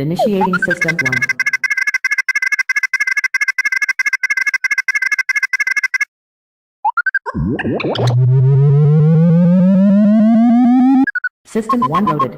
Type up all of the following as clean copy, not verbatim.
Initiating System 1. System 1 loaded.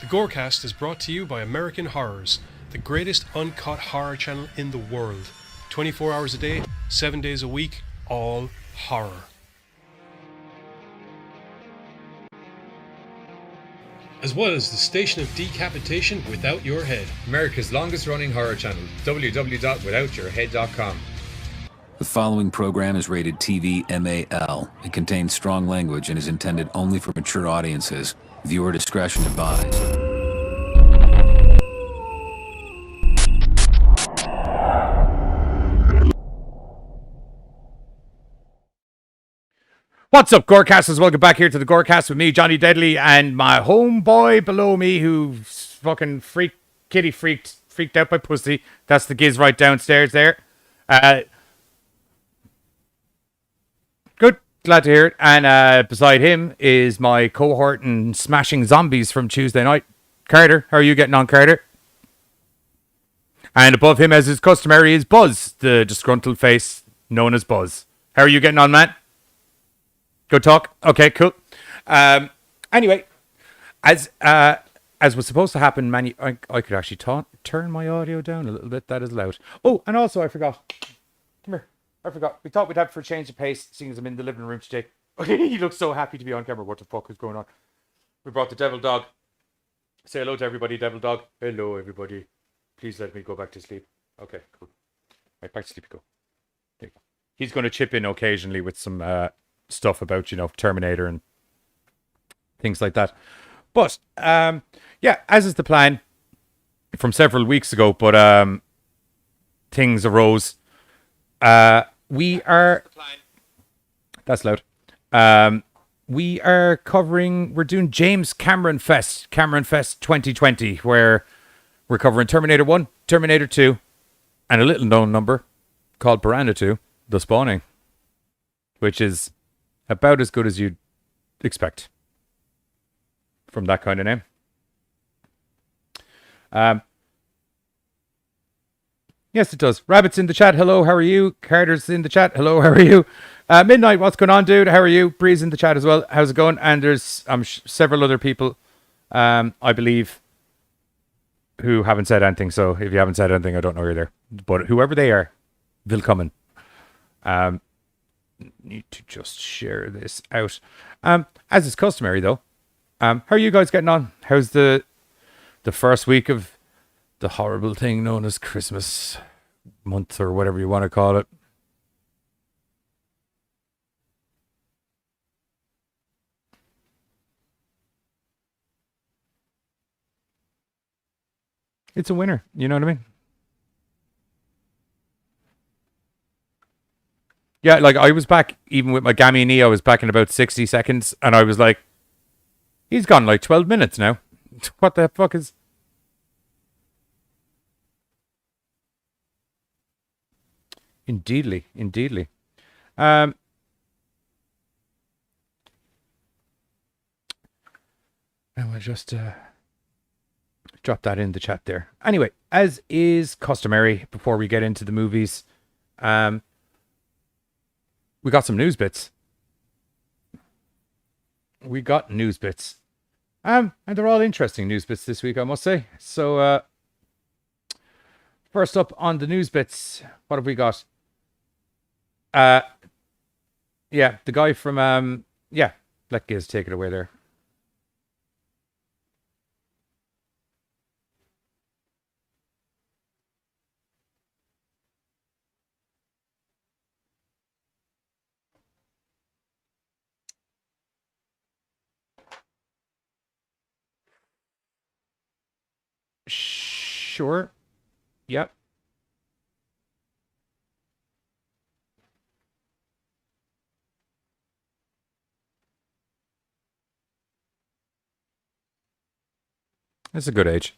The GoreCast is brought to you by American Horrors, the greatest uncut horror channel in the world. 24 hours a day, 7 days a week, all horror. As well as the station of decapitation Without Your Head. America's longest running horror channel, www.withoutyourhead.com. The following program is rated TV MAL. It contains strong language and is intended only for mature audiences. Viewer discretion advised. What's up, Gorecasters? Welcome back here to the Gorecast with me, Johnny Deadly, and my homeboy below me who's fucking freaked out by pussy. That's the Giz right downstairs there. Good. Glad to hear it. And beside him is my cohort in Smashing Zombies from Tuesday night, Carter. How are you getting on, Carter? And above him, as is customary, is Buzz, the disgruntled face known as Buzz. How are you getting on, man? Go talk. Okay, cool. Anyway, as was supposed to happen, I could actually turn my audio down a little bit. That is loud. Oh, and also I forgot. Come here. I forgot. We thought we'd have for a change of pace, seeing as I'm in the living room today. He looks so happy to be on camera. What the fuck is going on? We brought the devil dog. Say hello to everybody, devil dog. Hello, everybody. Please let me go back to sleep. Okay, cool. Right, back to sleep you go. There you go. He's going to chip in occasionally with some stuff about, Terminator and things like that. But, yeah, as is the plan from several weeks ago, but things arose. That's loud. We're doing James Cameronfest, CameronoFest 2020, where we're covering Terminator 1, Terminator 2, and a little known number called Piranha 2, The Spawning, which is about as good as you'd expect from that kind of name. Yes, it does. Rabbit's in the chat. Hello, how are you? Carter's in the chat. Hello, how are you? Midnight, what's going on, dude? How are you? Bree's in the chat as well. How's it going? And there's several other people, I believe, who haven't said anything. So if you haven't said anything, I don't know you're there. But whoever they are, willkommen. Need to just share this out. As is customary, though, how are you guys getting on? How's the first week of the horrible thing known as Christmas month, or whatever you want to call it? It's a winner. You know what I mean? Yeah, like I was back, even with my Gammy knee, I was back in about 60 seconds, and I was like, he's gone like 12 minutes now. What the fuck is... Indeedly, indeedly. I will just drop that in the chat there. Anyway, as is customary, before we get into the movies, we got some news bits. We got news bits. And they're all interesting news bits this week, I must say. So, first up on the news bits, what have we got? Yeah, the guy from, yeah, let Giz take it away there. Sure. Yep. That's a good age.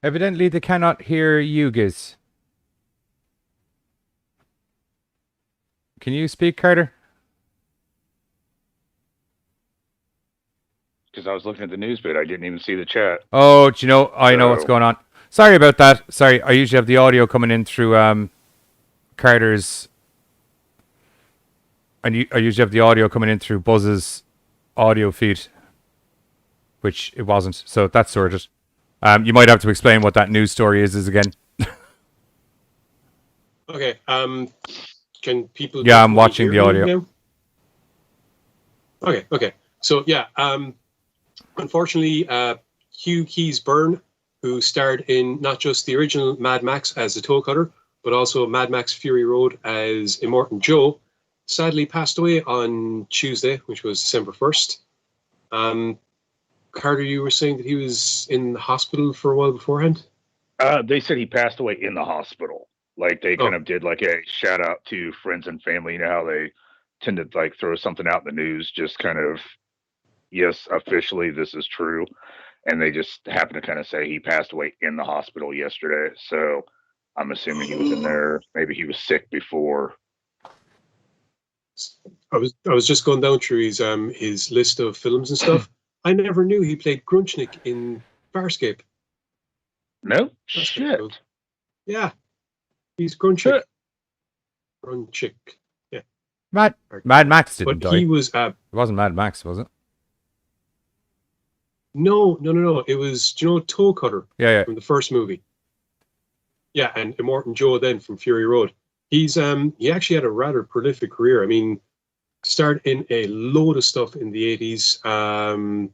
Evidently, they cannot hear you, Giz. Can you speak, Carter? Because I was looking at the news bit. I didn't even see the chat. Oh, do you know? I know what's going on. Sorry about that. Sorry, I usually have the audio coming in through Carter's. I usually have the audio coming in through Buzz's audio feed, which it wasn't. So that's sorted. You might have to explain what that news story is again. Okay. Can people? Yeah, I'm watching the audio. Now? Okay. So yeah. Unfortunately, Hugh Keys-Byrne, who starred in not just the original Mad Max as the toe cutter, but also Mad Max Fury Road as Immortan Joe, sadly passed away on Tuesday, which was December 1st. Carter, you were saying that he was in the hospital for a while beforehand? They said he passed away in the hospital. Like they kind of did like a shout out to friends and family. You know how they tend to like throw something out in the news, just kind of, yes, officially this is true. And they just happened to kind of say he passed away in the hospital yesterday. So I'm assuming he was in there. Maybe he was sick before. I was just going down through his list of films and stuff. I never knew he played Grunchnik in Farscape. No shit. Cool. Yeah, he's Grunchik. Grunchik. Yeah. Mad Max didn't die. He was. It wasn't Mad Max, was it? No. It was, Toe Cutter. Yeah. From the first movie. Yeah, and Immortan Joe then from Fury Road. He actually had a rather prolific career. I mean, started in a load of stuff in the 80s.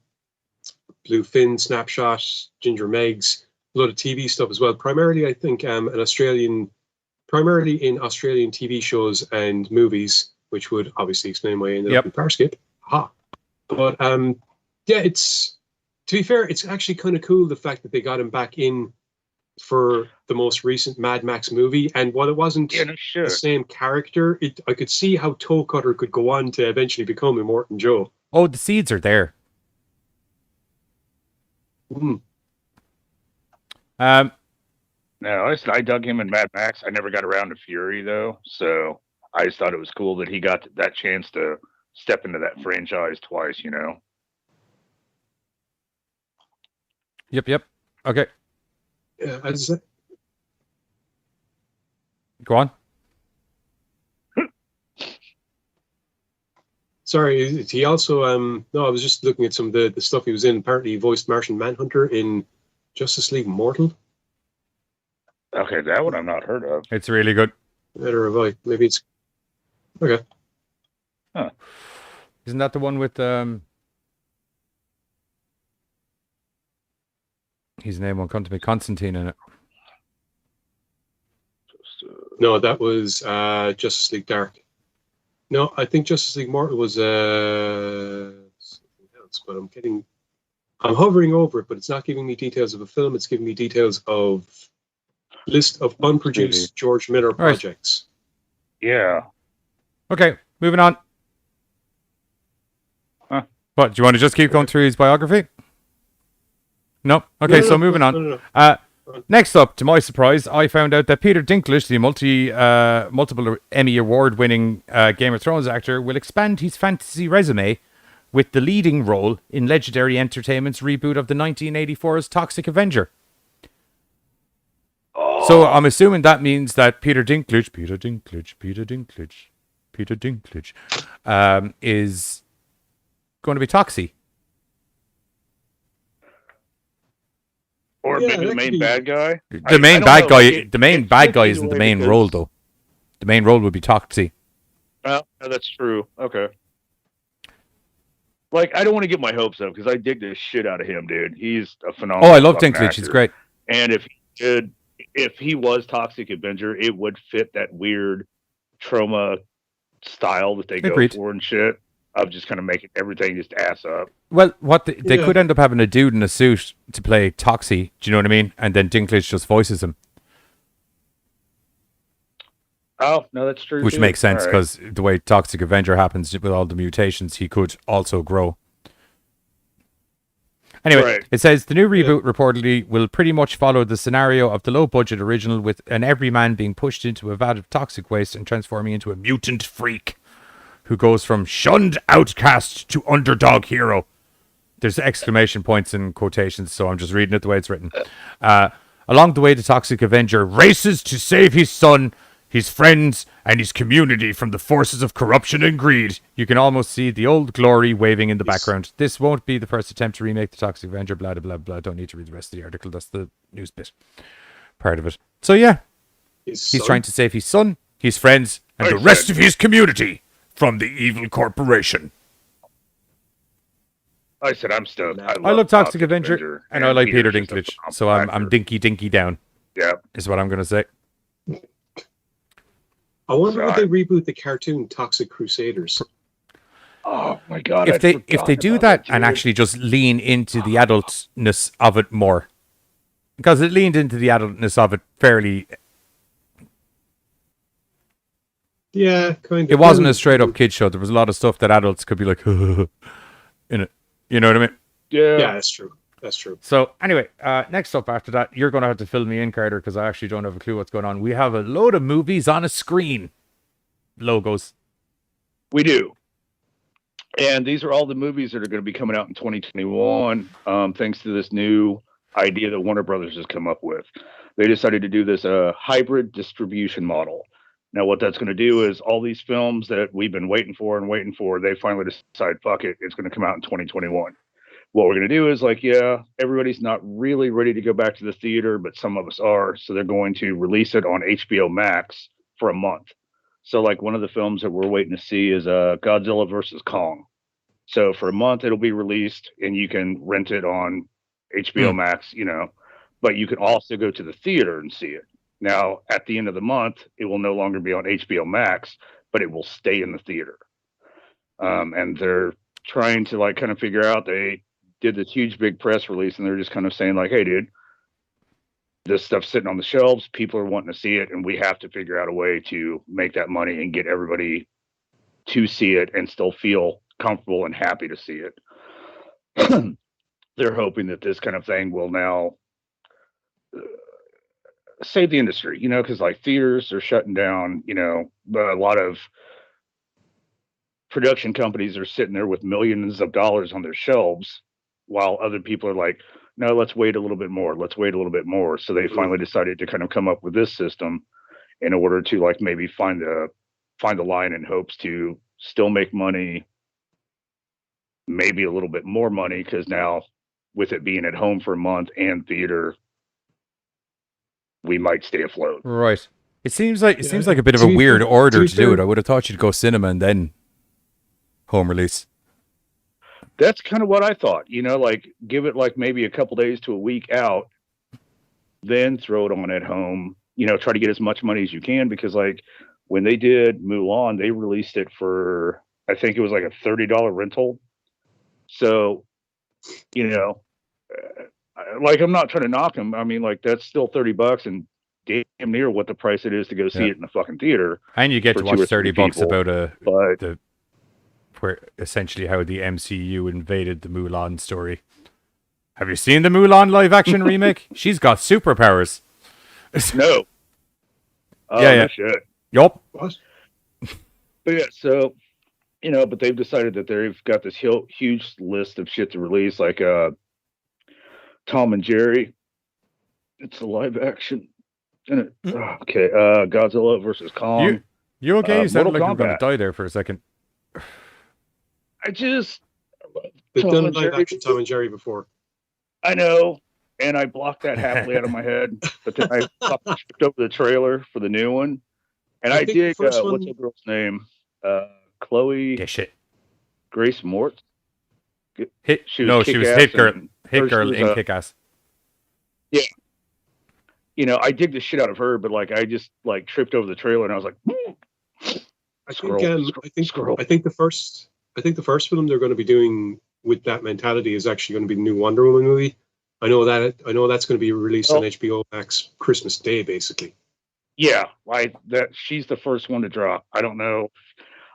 Bluefin, Snapshot, Ginger Megs, a lot of TV stuff as well. Primarily, I think, primarily in Australian TV shows and movies, which would obviously explain why I ended up in Farscape. Aha. But yeah, to be fair, it's actually kind of cool the fact that they got him back in for the most recent Mad Max movie, and while it wasn't the same character, I could see how Toe Cutter could go on to eventually become Immortan Joe. Oh, the seeds are there. No, I dug him in Mad Max. I never got around to Fury though, so I just thought it was cool that he got that chance to step into that franchise twice. Yep. Okay. Yeah, Go on. Sorry, he also no, I was just looking at some of the stuff he was in. Apparently he voiced Martian Manhunter in Justice League Mortal. Okay, that one I've not heard of. It's really good. Better have I? Maybe it's okay. Huh. Isn't that the one with his name won't come to me, Constantine in it? No, that was Justice League Dark. No, I think Justice League Mortal was something else, but I'm hovering over it, but it's not giving me details of a film. It's giving me details of list of unproduced George Miller projects. Yeah. Okay, moving on. Huh. What, do you want to just keep going through his biography? No? Okay, so moving on. Next up, to my surprise, I found out that Peter Dinklage, the multiple Emmy Award-winning Game of Thrones actor, will expand his fantasy resume with the leading role in Legendary Entertainment's reboot of the 1984's Toxic Avenger. Oh. So I'm assuming that means that Peter Dinklage is going to be Toxie. Or maybe the main bad guy. The main bad guy isn't the main role, though. The main role would be Toxie. Well, that's true. Okay. Like, I don't want to get my hopes up because I dig the shit out of him, dude. He's a phenomenal. Oh, I love Dinklage. He's great. And if he was Toxic Avenger, it would fit that weird trauma style that they go for and shit. Of just kind of making everything just ass up. Well, they could end up having a dude in a suit to play Toxie. Do you know what I mean? And then Dinklage just voices him. Oh, no, that's true. Which makes sense because the way Toxic Avenger happens with all the mutations, he could also grow. Anyway, It says the new reboot reportedly will pretty much follow the scenario of the low-budget original, with an everyman being pushed into a vat of toxic waste and transforming into a mutant freak who goes from shunned outcast to underdog hero. There's exclamation points and quotations, so I'm just reading it the way it's written. Along the way, the Toxic Avenger races to save his son, his friends, and his community from the forces of corruption and greed. You can almost see the old glory waving in the background. This won't be the first attempt to remake the Toxic Avenger, blah, blah, blah. Don't need to read the rest of the article. That's the news bit part of it. So, yeah, he's trying to save his son, his friends, and the rest of his community from the evil corporation. I said I'm stoked. I love Toxic Avenger, and I like Peter Dinklage, so I'm dinky down. Yeah, is what I'm going to say. I wonder if they reboot the cartoon Toxic Crusaders. Oh my god! If they do that and actually just lean into the adultness of it more, because it leaned into the adultness of it fairly. Yeah, kind of. It wasn't a straight up kid show. There was a lot of stuff that adults could be like in it. You know what I mean? Yeah, that's true. That's true. So anyway, next up after that, you're going to have to fill me in, Carter, because I actually don't have a clue what's going on. We have a load of movies on a screen. Logos. We do. And these are all the movies that are going to be coming out in 2021, thanks to this new idea that Warner Brothers has come up with. They decided to do this hybrid distribution model. Now, what that's going to do is all these films that we've been waiting for, they finally decide, fuck it, it's going to come out in 2021. What we're going to do is everybody's not really ready to go back to the theater, but some of us are. So they're going to release it on HBO Max for a month. So like one of the films that we're waiting to see is Godzilla versus Kong. So for a month, it'll be released and you can rent it on HBO Max, but you can also go to the theater and see it. Now, at the end of the month, it will no longer be on HBO Max, but it will stay in the theater. And they're trying to kind of figure out, they did this huge big press release and they're just kind of saying hey, dude, this stuff's sitting on the shelves. People are wanting to see it. And we have to figure out a way to make that money and get everybody to see it and still feel comfortable and happy to see it. They're hoping that this kind of thing will now save the industry, because theaters are shutting down, but a lot of production companies are sitting there with millions of dollars on their shelves while other people are like, no, let's wait a little bit more. So they finally decided to kind of come up with this system in order to maybe find the line in hopes to still make money, maybe a little bit more money, because now with it being at home for a month and theater, we might stay afloat. Right. It seems like a bit of a weird order to do it. I would have thought you'd go cinema and then home release. That's kind of what I thought. Like give it like maybe a couple days to a week out, then throw it on at home. Try to get as much money as you can, because like when they did Mulan, they released it for, I think it was like a $30 rental. So, like I'm not trying to knock them. I mean, like that's still $30 and damn near what the price it is to go see it in the fucking theater. And you get to watch $30 about where essentially how the MCU invaded the Mulan story. Have you seen the Mulan live action remake? She's got superpowers. No. Yeah. No shit. Yup. What? But yeah, so but they've decided that they've got this huge list of shit to release, like Tom and Jerry. It's a live action. Okay, Godzilla versus Kong. You okay? You sounded like you were Mortal going to die there for a second. They've done live action Tom and Jerry before. I know, and I blocked that happily out of my head. But then I skipped over the trailer for the new one, and I did. What's the girl's name? Chloe. Yeah, shit. Grace Mort. She was Hit Girl in Kick-Ass. Yeah. I dig the shit out of her, but like I just like tripped over the trailer and I was like, I think the first film they're going to be doing with that mentality is actually going to be the new Wonder Woman movie. I know that's going to be released on HBO Max Christmas Day, basically. Yeah, she's the first one to drop. I don't know.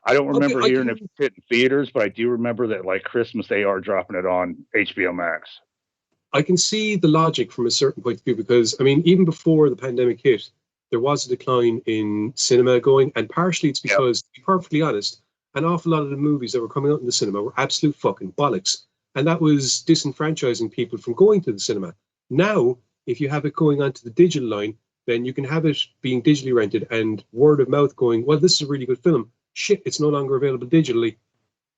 I don't remember hearing it hit in theaters, but I do remember that like Christmas they are dropping it on HBO Max. I can see the logic from a certain point of view, because I mean, even before the pandemic hit, there was a decline in cinema going, and partially it's because, to be perfectly honest, an awful lot of the movies that were coming out in the cinema were absolute fucking bollocks, and that was disenfranchising people from going to the cinema. Now, if you have it going onto the digital line, then you can have it being digitally rented and word of mouth going, well, this is a really good film. Shit, it's no longer available digitally.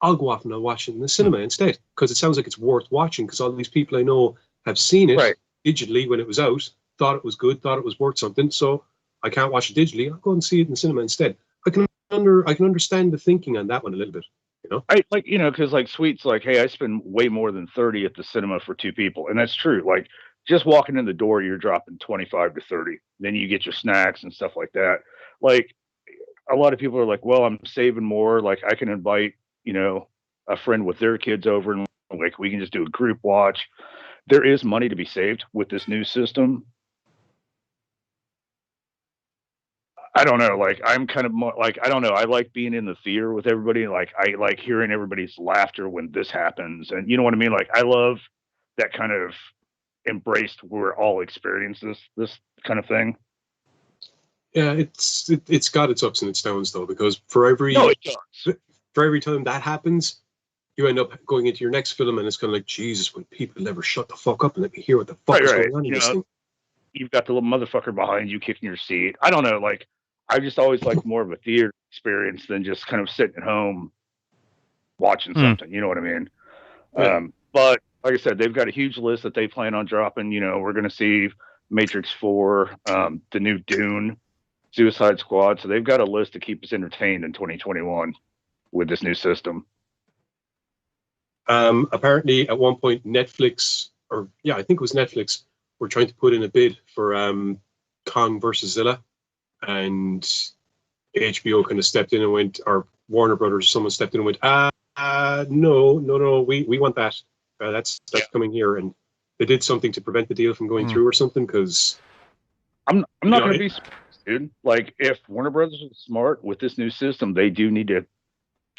I'll go off and I'll watch it in the cinema instead, because it sounds like it's worth watching, because all these people I know have seen it digitally when it was out, thought it was good, thought it was worth something, so I can't watch it digitally. I'll go and see it in the cinema instead. I can understand the thinking on that one a little bit. I like, because like Sweet's like, hey, I spend way more than 30 at the cinema for two people, and that's true. Like just walking in the door, you're dropping 25 to 30. Then you get your snacks and stuff like that. Like a lot of people are like, well, I'm saving more. Like I can invite, a friend with their kids over, and like we can just do a group watch. There is money to be saved with this new system. I don't know. Like I'm kind of more like, I don't know. I like being in the theater with everybody. Like I like hearing everybody's laughter when this happens, and you know what I mean. Like I love that kind of embraced. We're all experiencing this kind of thing. Yeah, it's got its ups and its downs though, because for every time that happens, you end up going into your next film, and it's kind of like, Jesus, when people never shut the fuck up and let me hear what the fuck is going on in this thing. You've got the little motherfucker behind you kicking your seat. I don't know. Like, I just always like more of a theater experience than just kind of sitting at home watching something. You know what I mean? Yeah. But like I said, they've got a huge list that they plan on dropping. We're going to see Matrix 4, the new Dune, Suicide Squad. So they've got a list to keep us entertained in 2021 with this new system. Apparently, at one point, Netflix, I think it was Netflix, were trying to put in a bid for Kong versus Zilla, and HBO kind of stepped in and went, or Warner Brothers, someone stepped in and went, no, we want that. That's coming here, and they did something to prevent the deal from going through or something. Because I'm not going to be surprised, dude. Like if Warner Brothers is smart with this new system, they do need to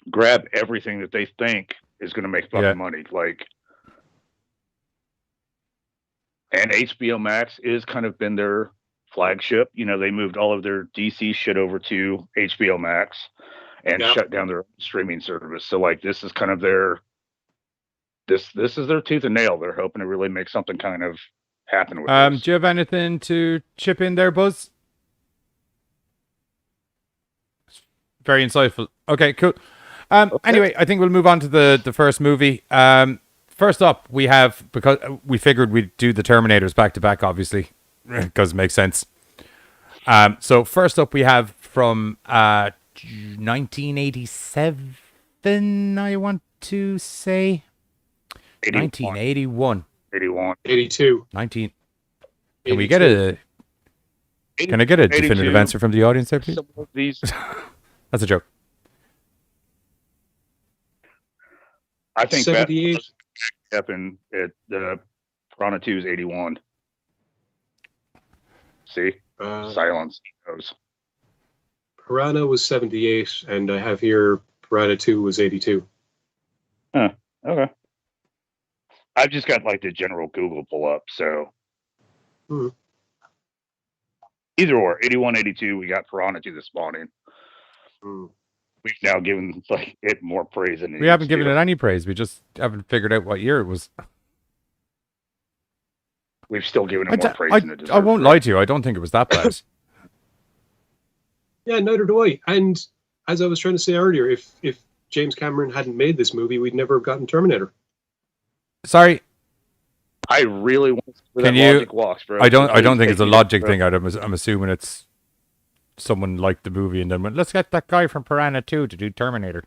grab everything that they think is going to make fucking money. Like, and HBO Max is kind of been their flagship. They moved all of their DC shit over to HBO Max and shut down their streaming service. So like, this is kind of their, this is their tooth and nail. They're hoping to really make something kind of happen with this. Do you have anything to chip in there, Buzz? Very insightful. Okay, cool. Anyway, I think we'll move on to the first movie. First first up, we have, because we figured we'd do the Terminators back to back, obviously, because it makes sense. So first up, we have from 1987, I want to say. 1981. 81. 82. 19. Can 82. we get a... Can I get a definitive 82. answer from the audience there, please? Some of these, That's a joke. I think 78. that happened at the Piranha 2's 81. See? Silence. Goes. Piranha was 78, and I have here Piranha 2 was 82. Okay. I've just got like the general Google pull up, so either or, 81, 82, we got Piranha 2 this morning. We've now given like it more praise than We haven't given it any praise. We just haven't figured out what year it was. We've still given it more praise than it deserves. I won't lie to you. I don't think it was that bad. Yeah, neither do I. And as I was trying to say earlier, if James Cameron hadn't made this movie, we'd never have gotten Terminator. Sorry. I really want to see Can that you? logic walks, bro. I don't think it's a Take logic it, thing. I'm assuming it's someone liked the movie and then went, let's get that guy from Piranha 2 to do Terminator.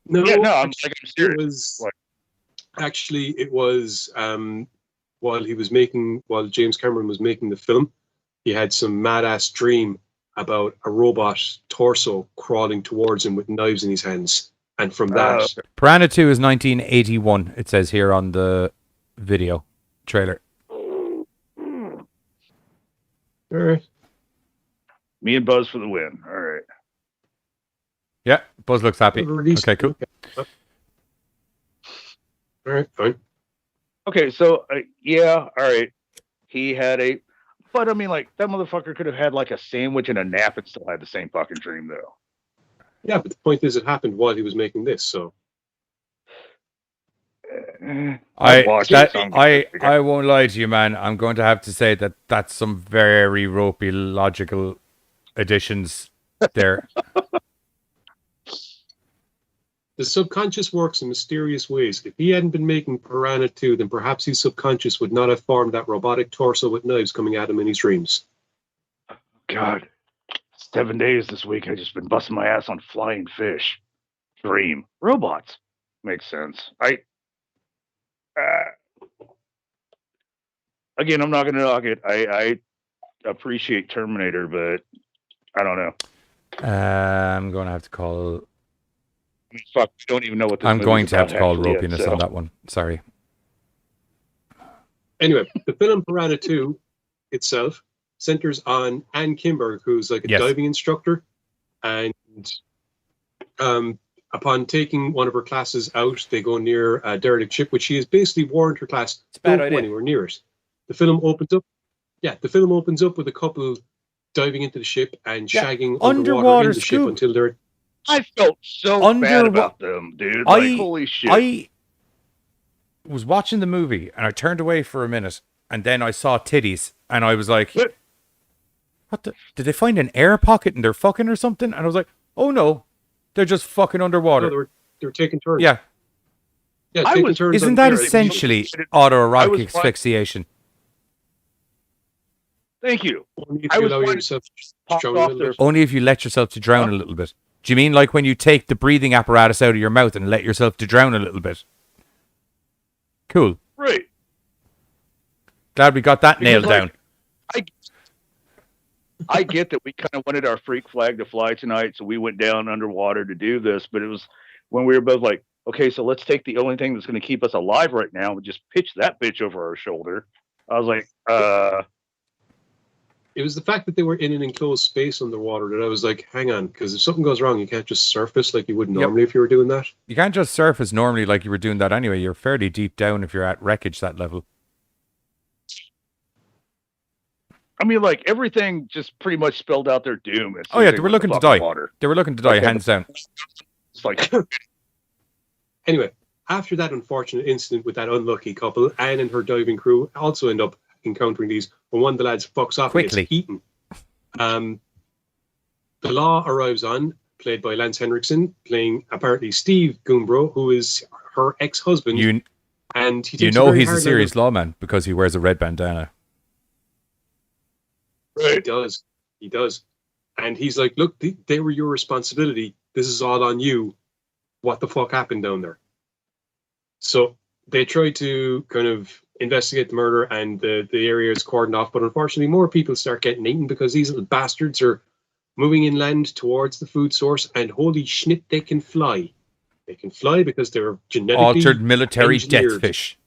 No, Yeah, no, I'm actually, serious. it was Like- actually it was while James Cameron was making the film, he had some mad ass dream about a robot torso crawling towards him with knives in his hands, and from that, Piranha 2 is 1981. It says here on the video trailer. all right. Me and Buzz for the win. All right. Yeah, Buzz looks happy. Released- Okay, cool. All right, fine. Okay, so yeah, all right. He had but I mean, like that motherfucker could have had like a sandwich and a nap and still had the same fucking dream, though. Yeah, but the point is, it happened while he was making this. So I watched it, so I'm gonna figure- I won't lie to you, man. I'm going to have to say that that's some very ropey logical additions there. the subconscious works in mysterious ways. If he hadn't been making Piranha 2, then perhaps his subconscious would not have formed that robotic torso with knives coming at him in his dreams. God, 7 days this week. I just been busting my ass on flying fish. Dream robots makes sense. Again, I'm not gonna knock it. I appreciate Terminator, but I don't know. I'm going to have to call. I mean, fuck, I don't even know what this I'm movie's going to have about to call actually yet, ropiness so. on that one. Sorry. Anyway, the film Piranha 2 itself centers on Anne Kimberg, who's like a Yes. diving instructor. And upon taking one of her classes out, they go near a derelict ship, which she has basically warned her class, It's a bad don't idea. go anywhere near it. The film opens up. Yeah, the film opens up with a couple diving into the ship and Yeah, shagging underwater underwater in the ship scuba. until they're... I felt so bad about them, dude. Like, holy shit. I was watching the movie and I turned away for a minute and then I saw titties and I was like, What? what the? Did they find an air pocket and they're fucking or something? And I was like, oh no, they're just fucking underwater. No, they were taking turns. Yeah. Yeah, I taking was- turns Isn't on that the air. essentially I autoerotic was- asphyxiation? Thank you. Only if I you was allow trying- yourself to Popped drown a off little their bit. Only if you let yourself to drown a little bit. Do you mean like when you take the breathing apparatus out of your mouth and let yourself to drown a little bit? Cool. Right. Glad we got that Because, nailed like, down. I get that we kind of wanted our freak flag to fly tonight, so we went down underwater to do this. But it was when we were both like, okay, so let's take the only thing that's going to keep us alive right now and just pitch that bitch over our shoulder. I was like, It was the fact that they were in an enclosed space underwater that I was like, hang on, because if something goes wrong, you can't just surface like you would normally if you were doing that. You can't just surface normally like you were doing that anyway. You're fairly deep down if you're at wreckage that level. I mean, like everything just pretty much spelled out their doom. as soon Oh as yeah, they they were went in looking the to fucking die. Water. They were looking to die, Okay. hands down. It's like, Anyway, after that unfortunate incident with that unlucky couple, Anne and her diving crew also end up encountering these when one of the lads fucks off and Quickly. gets eaten. The Law arrives on, played by Lance Henriksen, playing apparently Steve Gumbro, who is her ex-husband, and he takes he's a serious lawman because he wears a red bandana. Right. He does. And he's like, look, they were your responsibility. This is all on you. What the fuck happened down there? So they try to kind of investigate the murder, and the area is cordoned off. But unfortunately, more people start getting eaten because these little bastards are moving inland towards the food source. And holy shit, they can fly. They can fly because they're genetically altered military engineered. death fish.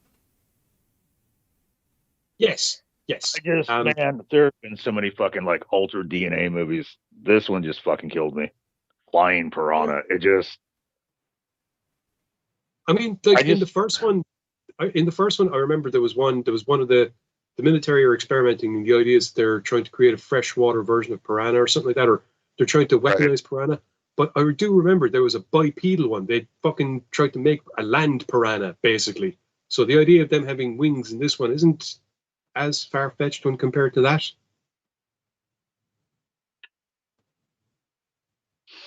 Yes. Man, there have been so many fucking like altered DNA movies. This one just fucking killed me. Flying Piranha. It just. I mean, like in the first one, I remember there was one of the military are experimenting, and the idea is they're trying to create a freshwater version of Piranha or something like that, or they're trying to weaponize Piranha. But I do remember there was a bipedal one. They fucking tried to make a land Piranha, basically. So the idea of them having wings in this one isn't as far-fetched when compared to that.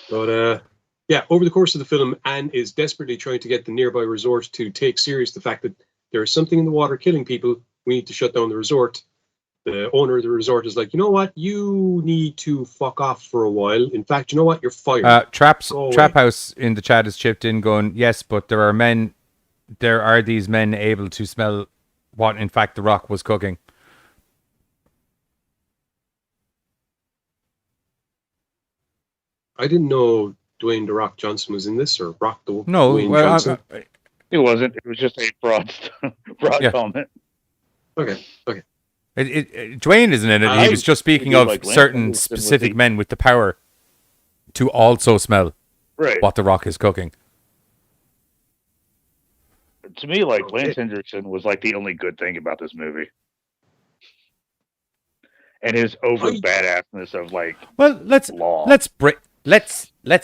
But yeah, over the course of the film, Anne is desperately trying to get the nearby resort to take serious the fact that there is something in the water killing people. We need to shut down the resort. The owner of the resort is like, you know what? You need to fuck off for a while. In fact, you know what? You're fired. Trap House in the chat has chipped in going, yes, but there are these men able to smell what, in fact, The Rock was cooking. I didn't know Dwayne The Rock Johnson was in this, or Rock the No, Dwayne well, Johnson. It wasn't. It was just a broad comment. Okay. Dwayne isn't in it. He was just speaking of like certain specific men with the power to also smell what The Rock is cooking. To me, like Lance Hendrickson was like the only good thing about this movie, and his over badassness of like. Well, let's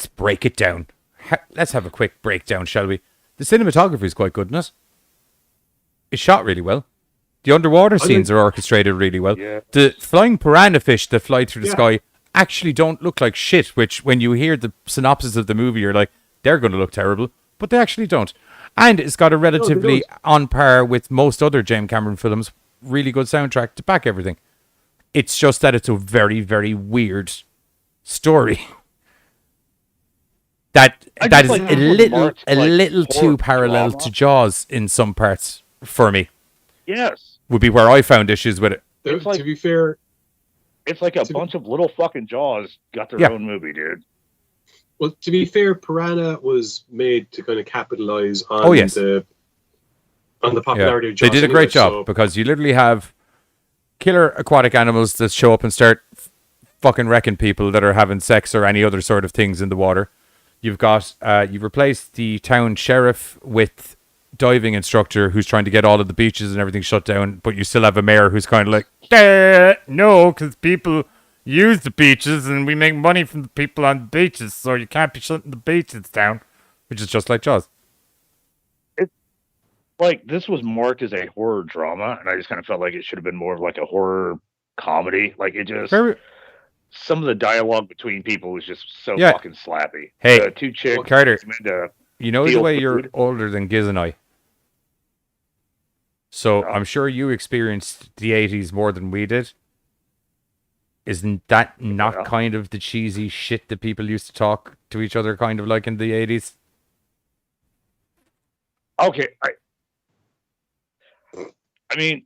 break it down. Let's have a quick breakdown, shall we? The cinematography is quite good, isn't it? It's shot really well. The underwater scenes are orchestrated really well. Yeah. The flying piranha fish that fly through the sky actually don't look like shit, which when you hear the synopsis of the movie, you're like, they're going to look terrible, but they actually don't. And it's got a relatively on par with most other James Cameron films, really good soundtrack to back everything. It's just that it's a very, very weird story. That is like a little too parallel to Jaws in some parts for me. Yes. Would be where I found issues with it. To be fair, it's like a bunch of little fucking Jaws got their own movie, dude. Well, to be fair, Piranha was made to kind of capitalize on the popularity of Jaws. They did a great job because you literally have killer aquatic animals that show up and start fucking wrecking people that are having sex or any other sort of things in the water. You've got you've replaced the town sheriff with diving instructor who's trying to get all of the beaches and everything shut down, but you still have a mayor who's kind of like, no, because people use the beaches and we make money from the people on the beaches, so you can't be shutting the beaches down, which is just like Jaws. It's like this was marked as a horror drama, and I just kind of felt like it should have been more of like a horror comedy. Like it just some of the dialogue between people was just so fucking slappy. Hey, the two chicks, Carter, you know the way you're older than Giz and I. So I'm sure you experienced the 80s more than we did. Isn't that not kind of the cheesy shit that people used to talk to each other kind of like in the 80s? Okay. I mean,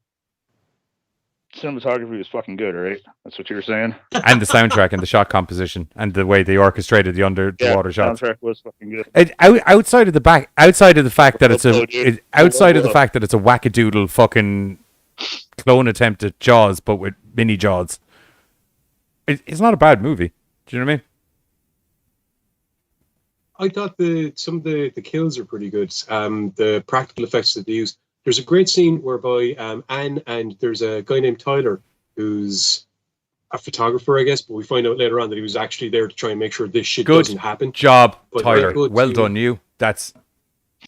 cinematography was fucking good, right? That's what you were saying? And the soundtrack and the shot composition and the way they orchestrated the underwater shots. The soundtrack was fucking good. Outside of the fact that it's a wackadoodle fucking clone attempt at Jaws, but with mini Jaws. It's not a bad movie. Do you know what I mean? I thought some of the kills are pretty good. The practical effects that they use. There's a great scene whereby Anne and there's a guy named Tyler who's a photographer, I guess, but we find out later on that he was actually there to try and make sure this shit doesn't happen. Good job, Tyler. Well done, you. That's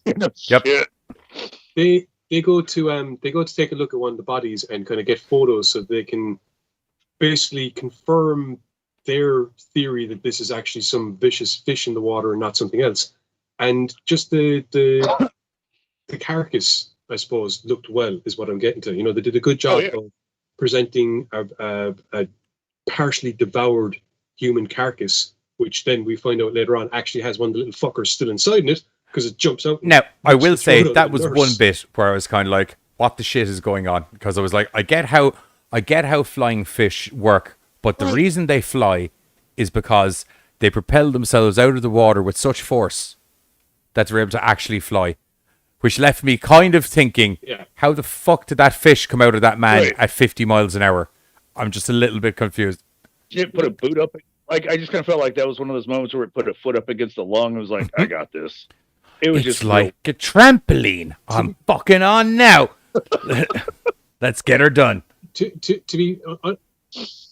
yep. They go to take a look at one of the bodies and kind of get photos so they can basically confirm their theory that this is actually some vicious fish in the water and not something else. And just the the carcass, I suppose, looked well, is what I'm getting to. You know, they did a good job of presenting a partially devoured human carcass, which then we find out later on actually has one of the little fuckers still inside it because it jumps out. Now, I will say throat that of was the nurse. one bit where I was kind of like, what the shit is going on? Because I was like, I get how flying fish work, but the reason they fly is because they propel themselves out of the water with such force that they're able to actually fly. Which left me kind of thinking, how the fuck did that fish come out of that man at 50 miles an hour? I'm just a little bit confused. It put a boot up. Like, I just kind of felt like that was one of those moments where it put a foot up against the lung. It was like, I got this. It was just like a trampoline. I'm fucking on now. Let's get her done. To be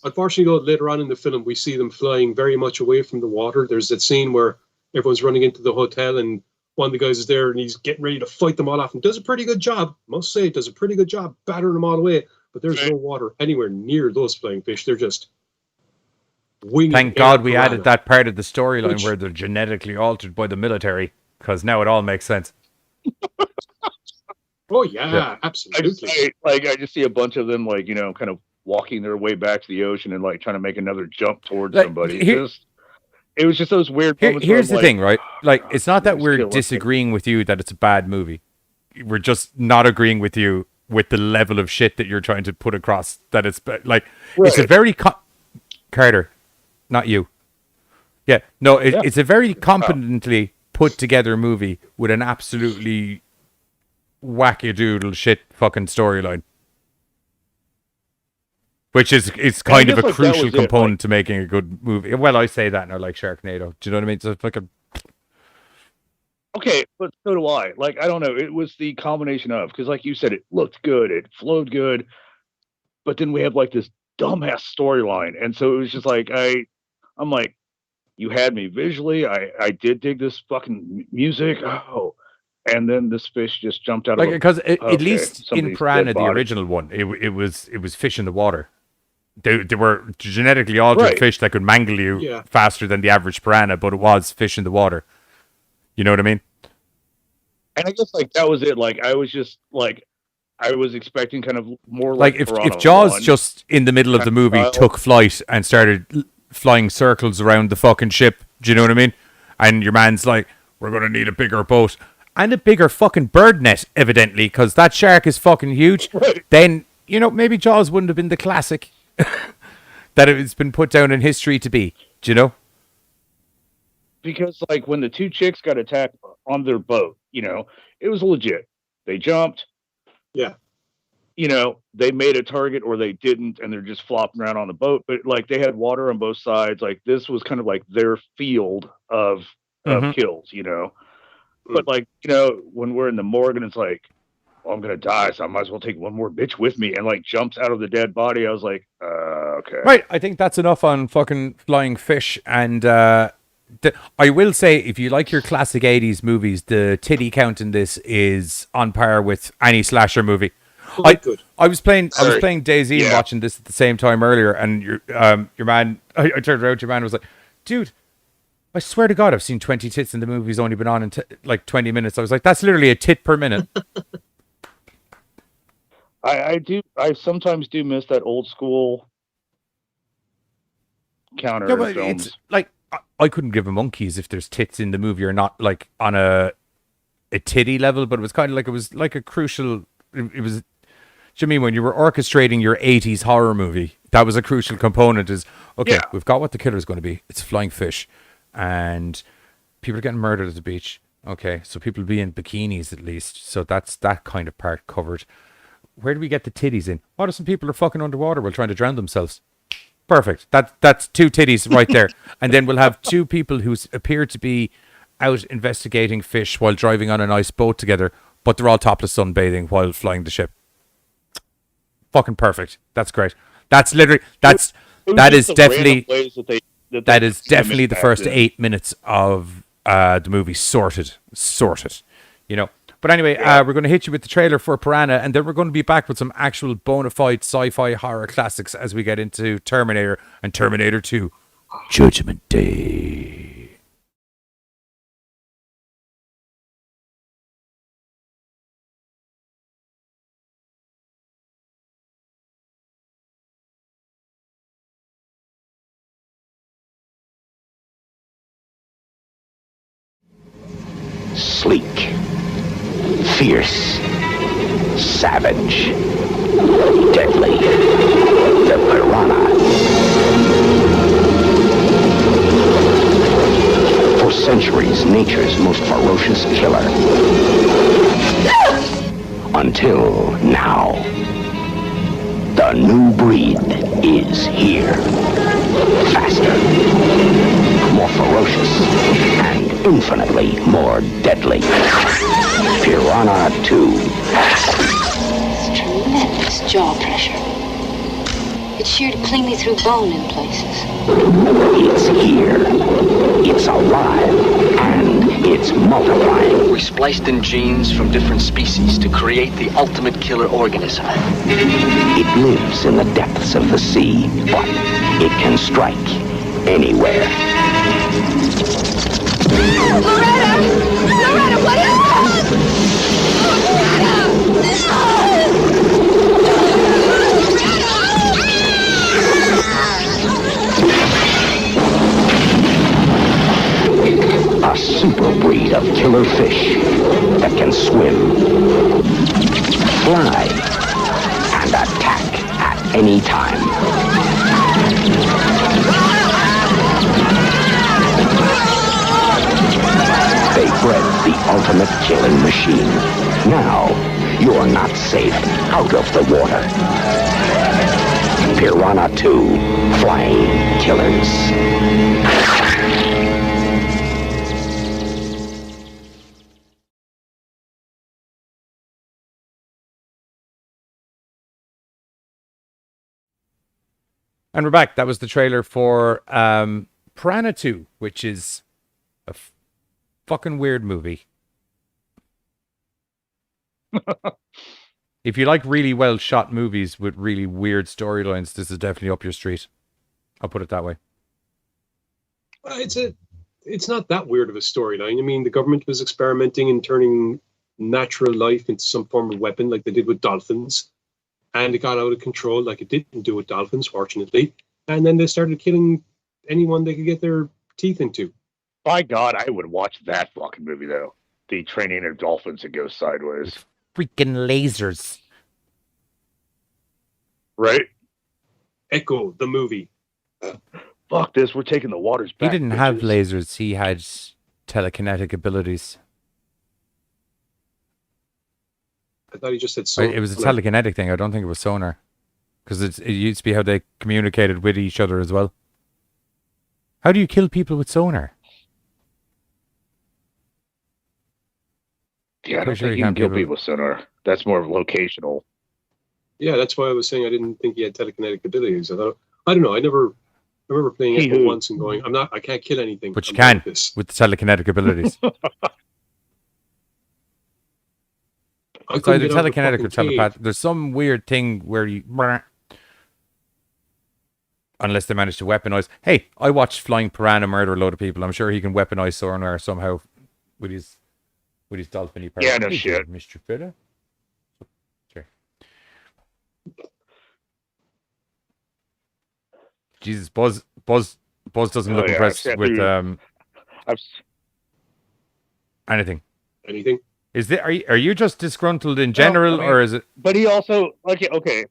unfortunately, though, later on in the film, we see them flying very much away from the water. There's that scene where everyone's running into the hotel and one of the guys is there and he's getting ready to fight them all off and does a pretty good job. Must say, does a pretty good job battering them all away. But there's no water anywhere near those flying fish. They're just winging. Thank God we added that part of the storyline where they're genetically altered by the military, because now it all makes sense. Oh yeah, absolutely. I just see a bunch of them, like, you know, kind of walking their way back to the ocean and like trying to make another jump towards somebody. It was just those weird moments. Here's the thing, right? Like, it's not that we're disagreeing with you that it's a bad movie. We're just not agreeing with you with the level of shit that you're trying to put across. That it's like it's a very Carter, not you. Yeah, no, it's a very competently put together movie with an absolutely wackadoodle shit fucking storyline. Which is kind of a crucial component to making a good movie. Well, I say that now, like Sharknado. Do you know what I mean? So it's like okay, but so do I. Like, I don't know. It was the combination of, because like you said, it looked good, it flowed good, but then we have like this dumbass storyline, and so it was just like I'm like, you had me visually. I did dig this fucking music. Oh. And then this fish just jumped out of because at least in Piranha, the original one, it was fish in the water. They were genetically altered fish that could mangle you faster than the average piranha, but it was fish in the water. You know what I mean? And I guess like that was it. Like I was just like I was expecting kind of more like if Jaws just in the middle of the movie took flight and started flying circles around the fucking ship. Do you know what I mean? And your man's like, we're gonna need a bigger boat. And a bigger fucking bird net, evidently, because that shark is fucking huge. Right. Then, you know, maybe Jaws wouldn't have been the classic that it's been put down in history to be. Do you know? Because, like, when the two chicks got attacked on their boat, you know, it was legit. They jumped. Yeah. You know, they made a target or they didn't, and they're just flopping around on the boat. But, like, they had water on both sides. Like, this was kind of like their field of kills, you know? But, like, you know, when we're in the morgue and it's like, well, I'm going to die, so I might as well take one more bitch with me, and, like, jumps out of the dead body, I was like, okay. Right, I think that's enough on fucking flying fish. And I will say, if you like your classic 80s movies, the titty count in this is on par with any slasher movie. I was playing DayZ and watching this at the same time earlier, and your man, I turned around to your man and was like, dude, I swear to God, I've seen 20 tits and the movie's only been on in like 20 minutes. I was like, that's literally a tit per minute. I sometimes do miss that old school counter in films. It's like, I couldn't give a monkeys if there's tits in the movie or not, like on a titty level, but it was kind of like, it was like a crucial, it was, do you mean when you were orchestrating your 80s horror movie, that was a crucial component is, okay, we've got what the killer's going to be. It's flying fish. And people are getting murdered at the beach. Okay, so people will be in bikinis at least. So that's that kind of part covered. Where do we get the titties in? What if some people are fucking underwater while trying to drown themselves? Perfect. That's two titties right there. And then we'll have two people who appear to be out investigating fish while driving on a nice boat together, but they're all topless sunbathing while flying the ship. Fucking perfect. That's great. That's literally that is definitely the first 8 minutes of the movie sorted, you know. But anyway, we're going to hit you with the trailer for Piranha, and then we're going to be back with some actual bona fide sci-fi horror classics as we get into Terminator and Terminator 2 Judgment Day. Sleek, fierce, savage, deadly. The Piranha. For centuries, nature's most ferocious killer. Until now. The new breed is here. Faster, more ferocious, and infinitely more deadly. Piranha 2. It's tremendous jaw pressure. It's sheared cleanly through bone in places. It's here. It's alive. And it's multiplying. We spliced in genes from different species to create the ultimate killer organism. It lives in the depths of the sea, but it can strike anywhere. Loretta, what is A super breed of killer fish that can swim, fly, and attack at any time. They bred the ultimate killing machine. Now, you're not safe out of the water. Piranha 2, Flying Killers. And we're back. That was the trailer for Piranha 2, which is a fucking weird movie. If you like really well shot movies with really weird storylines, this is definitely up your street. I'll put it that way. It's not that weird of a storyline. I mean, the government was experimenting in turning natural life into some form of weapon, like they did with dolphins. And it got out of control, like it didn't do with dolphins, fortunately. And then they started killing anyone they could get their teeth into. By God, I would watch that fucking movie, though. The training of dolphins that goes sideways. Freaking lasers. Right? Echo, the movie. Fuck this, we're taking the waters back. He didn't have lasers, he had telekinetic abilities. I thought he just said sonar. It was a telekinetic thing. I don't think it was sonar. Because it used to be how they communicated with each other as well. How do you kill people with sonar? Yeah, I don't think you can kill people with sonar. That's more locational. Yeah, that's why I was saying I didn't think he had telekinetic abilities. I don't know. I remember playing Echo once and going, I can't kill anything. But you can with the telekinetic abilities. It's either telekinetic or telepathic. There's some weird thing where you... Unless they manage to weaponize. Hey, I watched Flying Piranha murder a load of people. I'm sure he can weaponize sonar somehow with his dolphin-y power. Yeah, no shit. Mr. Fitter. Sure. Jesus, Buzz doesn't look impressed with anything. Anything? Is there? Are you just disgruntled in general, or is it? But he also okay.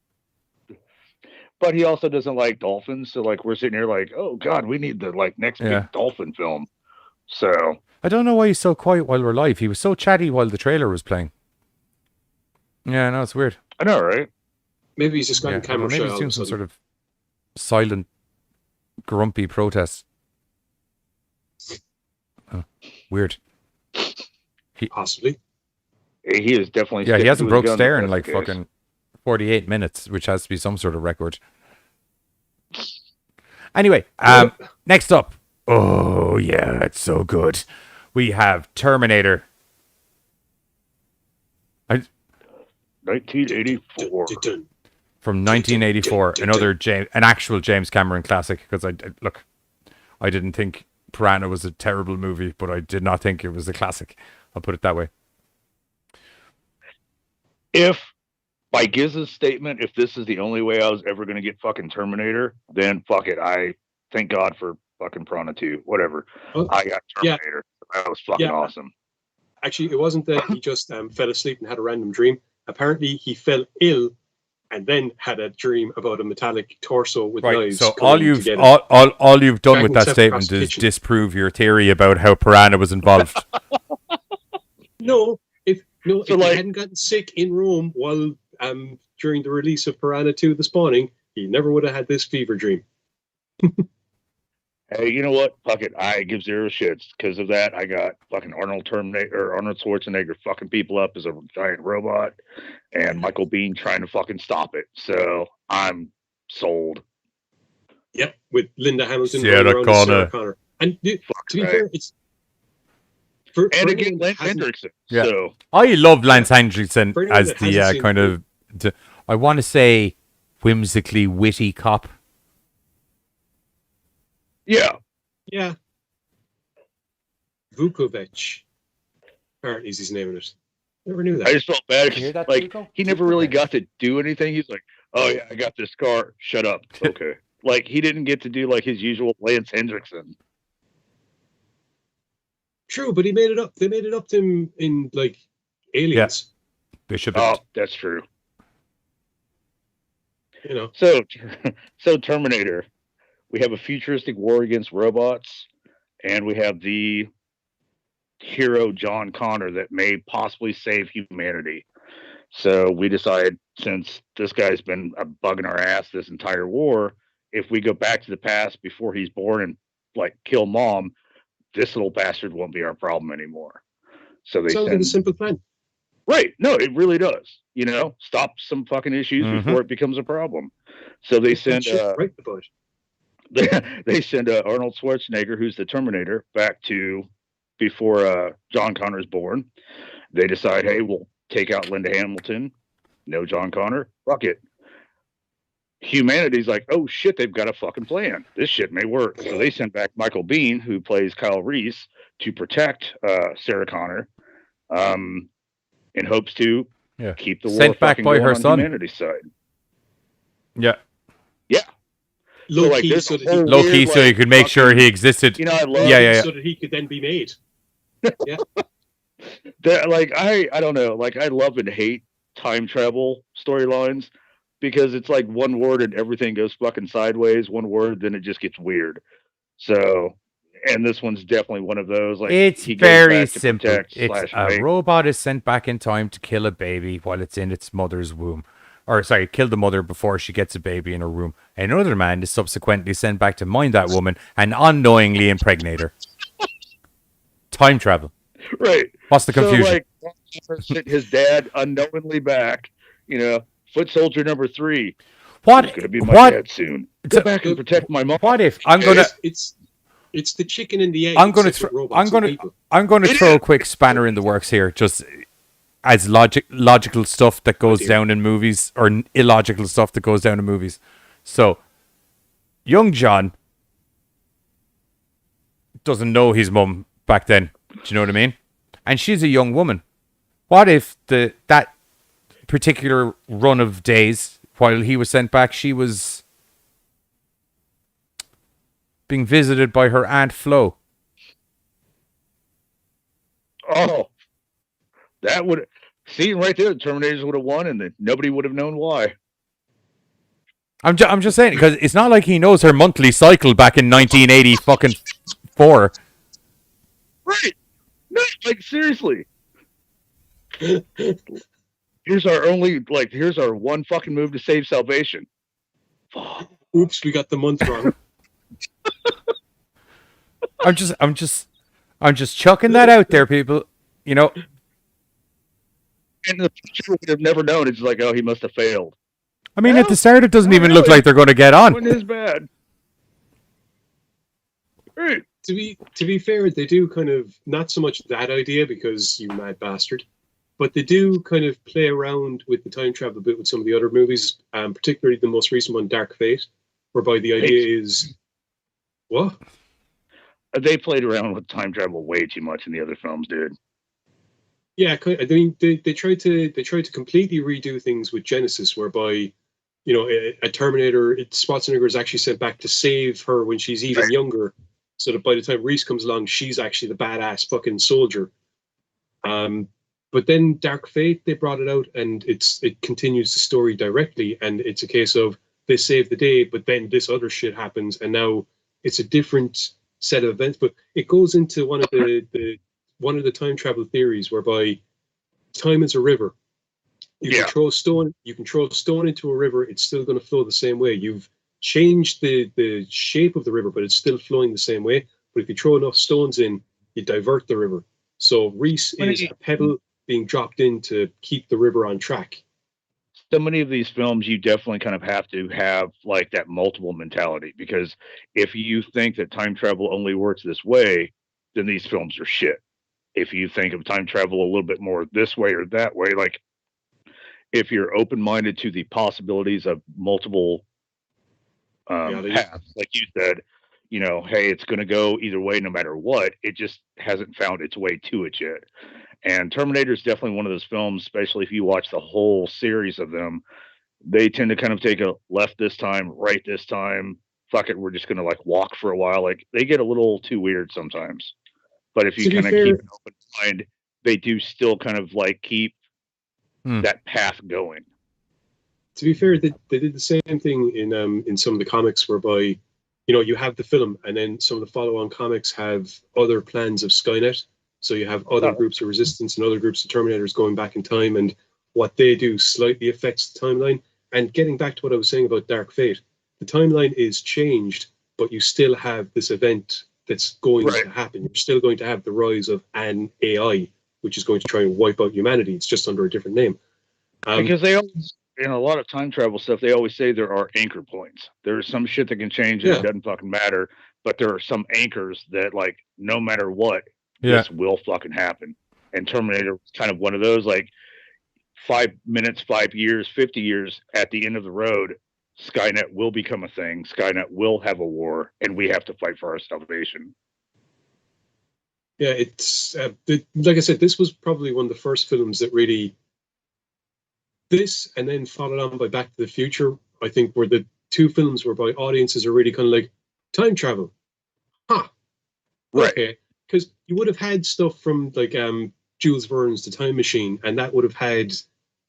But he also doesn't like dolphins, so like we're sitting here like, oh God, we need the next big dolphin film. So I don't know why he's so quiet while we're live. He was so chatty while the trailer was playing. Yeah, no, it's weird. I know, right? Maybe he's just got camera maybe he's doing some sort of silent, grumpy protest. Oh, weird. Possibly. He is definitely. Yeah, he hasn't broke stare in like fucking 48 minutes, which has to be some sort of record. Anyway, next up. Oh, yeah, it's so good. We have Terminator. 1984. From 1984, an actual James Cameron classic. Because I didn't think Piranha was a terrible movie, but I did not think it was a classic. I'll put it that way. If, by Giz's statement, if this is the only way I was ever going to get fucking Terminator, then fuck it. I thank God for fucking Piranha 2. Whatever. I got Terminator. That was fucking awesome. Actually, it wasn't that he just fell asleep and had a random dream. Apparently, he fell ill and then had a dream about a metallic torso with knives. So all you've done with that statement is disprove your theory about how Piranha was involved. If he hadn't gotten sick in Rome while during the release of Piranha 2: The Spawning, he never would have had this fever dream. Hey, you know what? Fuck it. I give zero shits. Because of that, I got fucking Arnold Schwarzenegger fucking people up as a giant robot, and Michael Biehn trying to fucking stop it. So I'm sold. Yep, with Linda Hamilton, Sarah Connor. And to be fair, it's and again, Lance Hendrickson. Yeah. So I love Lance Hendrickson as the kind of, I want to say, whimsically witty cop. Yeah. Vukovic. Apparently is his name in it. Never knew that. I just felt bad. Like, he never really got to do anything. He's like, oh yeah, I got this car. Shut up. Okay. Like, he didn't get to do like his usual Lance Hendrickson. True, but he made it up. They made it up to him in like Aliens. Yeah. They should. Oh, that's true. You know. So Terminator. We have a futuristic war against robots, and we have the hero John Connor that may possibly save humanity. So we decided, since this guy's been bugging our ass this entire war, if we go back to the past before he's born and like kill mom, this little bastard won't be our problem anymore. So they sounds like a simple plan. Right. No, it really does. You know, stop some fucking issues before it becomes a problem. So they send right about it. They send Arnold Schwarzenegger, who's the Terminator, back to before John Connor's born. They decide, hey, we'll take out Linda Hamilton. No John Connor. Fuck it. Humanity's like, oh shit, they've got a fucking plan. This shit may work. So they send back Michael Biehn, who plays Kyle Reese, to protect Sarah Connor, in hopes to keep the war sent back by her son. Humanity's side. Yeah. Low key, so you could make sure he existed. You know, I love so that he could then be made. Yeah. I don't know. Like, I love and hate time travel storylines because it's like one word and everything goes fucking sideways. One word, then it just gets weird. So, and this one's definitely one of those. Like, it's very simple. It's a robot is sent back in time to kill a baby while it's in its mother's womb. Or, sorry, kill the mother before she gets a baby in her womb. Another man is subsequently sent back to mind that woman and unknowingly impregnate her. Time travel. Right. What's the confusion? So, like, sent his dad unknowingly back, you know, foot soldier number 3. What? He's going to be my dad soon. Go back and protect my mom. What if I'm going to... It's the chicken and the egg. I'm going to throw a quick spanner in the works here, just... as logical stuff that goes down in movies, or illogical stuff that goes down in movies. So, young John doesn't know his mum back then. Do you know what I mean? And she's a young woman. What if that particular run of days while he was sent back, she was being visited by her Aunt Flo? Oh. That would see right there. The Terminators would have won, and then nobody would have known why. I'm just saying, because it's not like he knows her monthly cycle back in 1984. Right? No, like seriously. Here's our one fucking move to save salvation. Oops, we got the month wrong. I'm just chucking that out there, people. You know. And the future would have never known. It's like, oh, he must have failed. I mean, at the start, it doesn't even look like they're going to get on. It wasn't as bad. Right. To be fair, they do kind of, not so much that idea, because you mad bastard, but they do kind of play around with the time travel a bit with some of the other movies, particularly the most recent one, Dark Fate, whereby the idea is... What? They played around with time travel way too much in the other films, dude. Yeah, I mean, they tried to completely redo things with Genesis, whereby, you know, a Terminator, Schwarzenegger is actually sent back to save her when she's even younger, so that by the time Reese comes along, she's actually the badass fucking soldier. But then Dark Fate, they brought it out, and it continues the story directly, and it's a case of they save the day, but then this other shit happens, and now it's a different set of events. But it goes into one of the time travel theories whereby time is a river. You can throw a stone into a river, it's still going to flow the same way. You've changed the shape of the river, but it's still flowing the same way. But if you throw enough stones in, you divert the river. So Reese is a pebble being dropped in to keep the river on track. So many of these films, you definitely kind of have to have like that multiple mentality, because if you think that time travel only works this way, then these films are shit. If you think of time travel a little bit more this way or that way, like if you're open-minded to the possibilities of multiple paths, like you said, you know, hey, it's going to go either way no matter what. It just hasn't found its way to it yet. And Terminator is definitely one of those films, especially if you watch the whole series of them, they tend to kind of take a left this time, right this time. Fuck it, we're just going to like walk for a while. Like they get a little too weird sometimes. But if you kind of keep an open mind, they do still kind of like keep that path going. To be fair, they did the same thing in some of the comics, whereby, you know, you have the film and then some of the follow-on comics have other plans of Skynet. So you have other groups of resistance and other groups of Terminators going back in time, and what they do slightly affects the timeline. And getting back to what I was saying about Dark Fate, the timeline is changed, but you still have this event that's going to happen. You're still going to have the rise of an AI, which is going to try and wipe out humanity. It's just under a different name. Because they always, in a lot of time travel stuff, they always say there are anchor points. There's some shit that can change and it doesn't fucking matter, but there are some anchors that, like, no matter what, this will fucking happen. And Terminator was kind of one of those, like, 5 minutes, 5 years, 50 years at the end of the road, Skynet will become a thing. Skynet will have a war, and we have to fight for our salvation. Yeah, it's like I said, this was probably one of the first films that really, this and then followed on by Back to the Future, I think were the two films whereby audiences are really kind of like, time travel, okay, because you would have had stuff from like Jules Verne's The Time Machine, and that would have had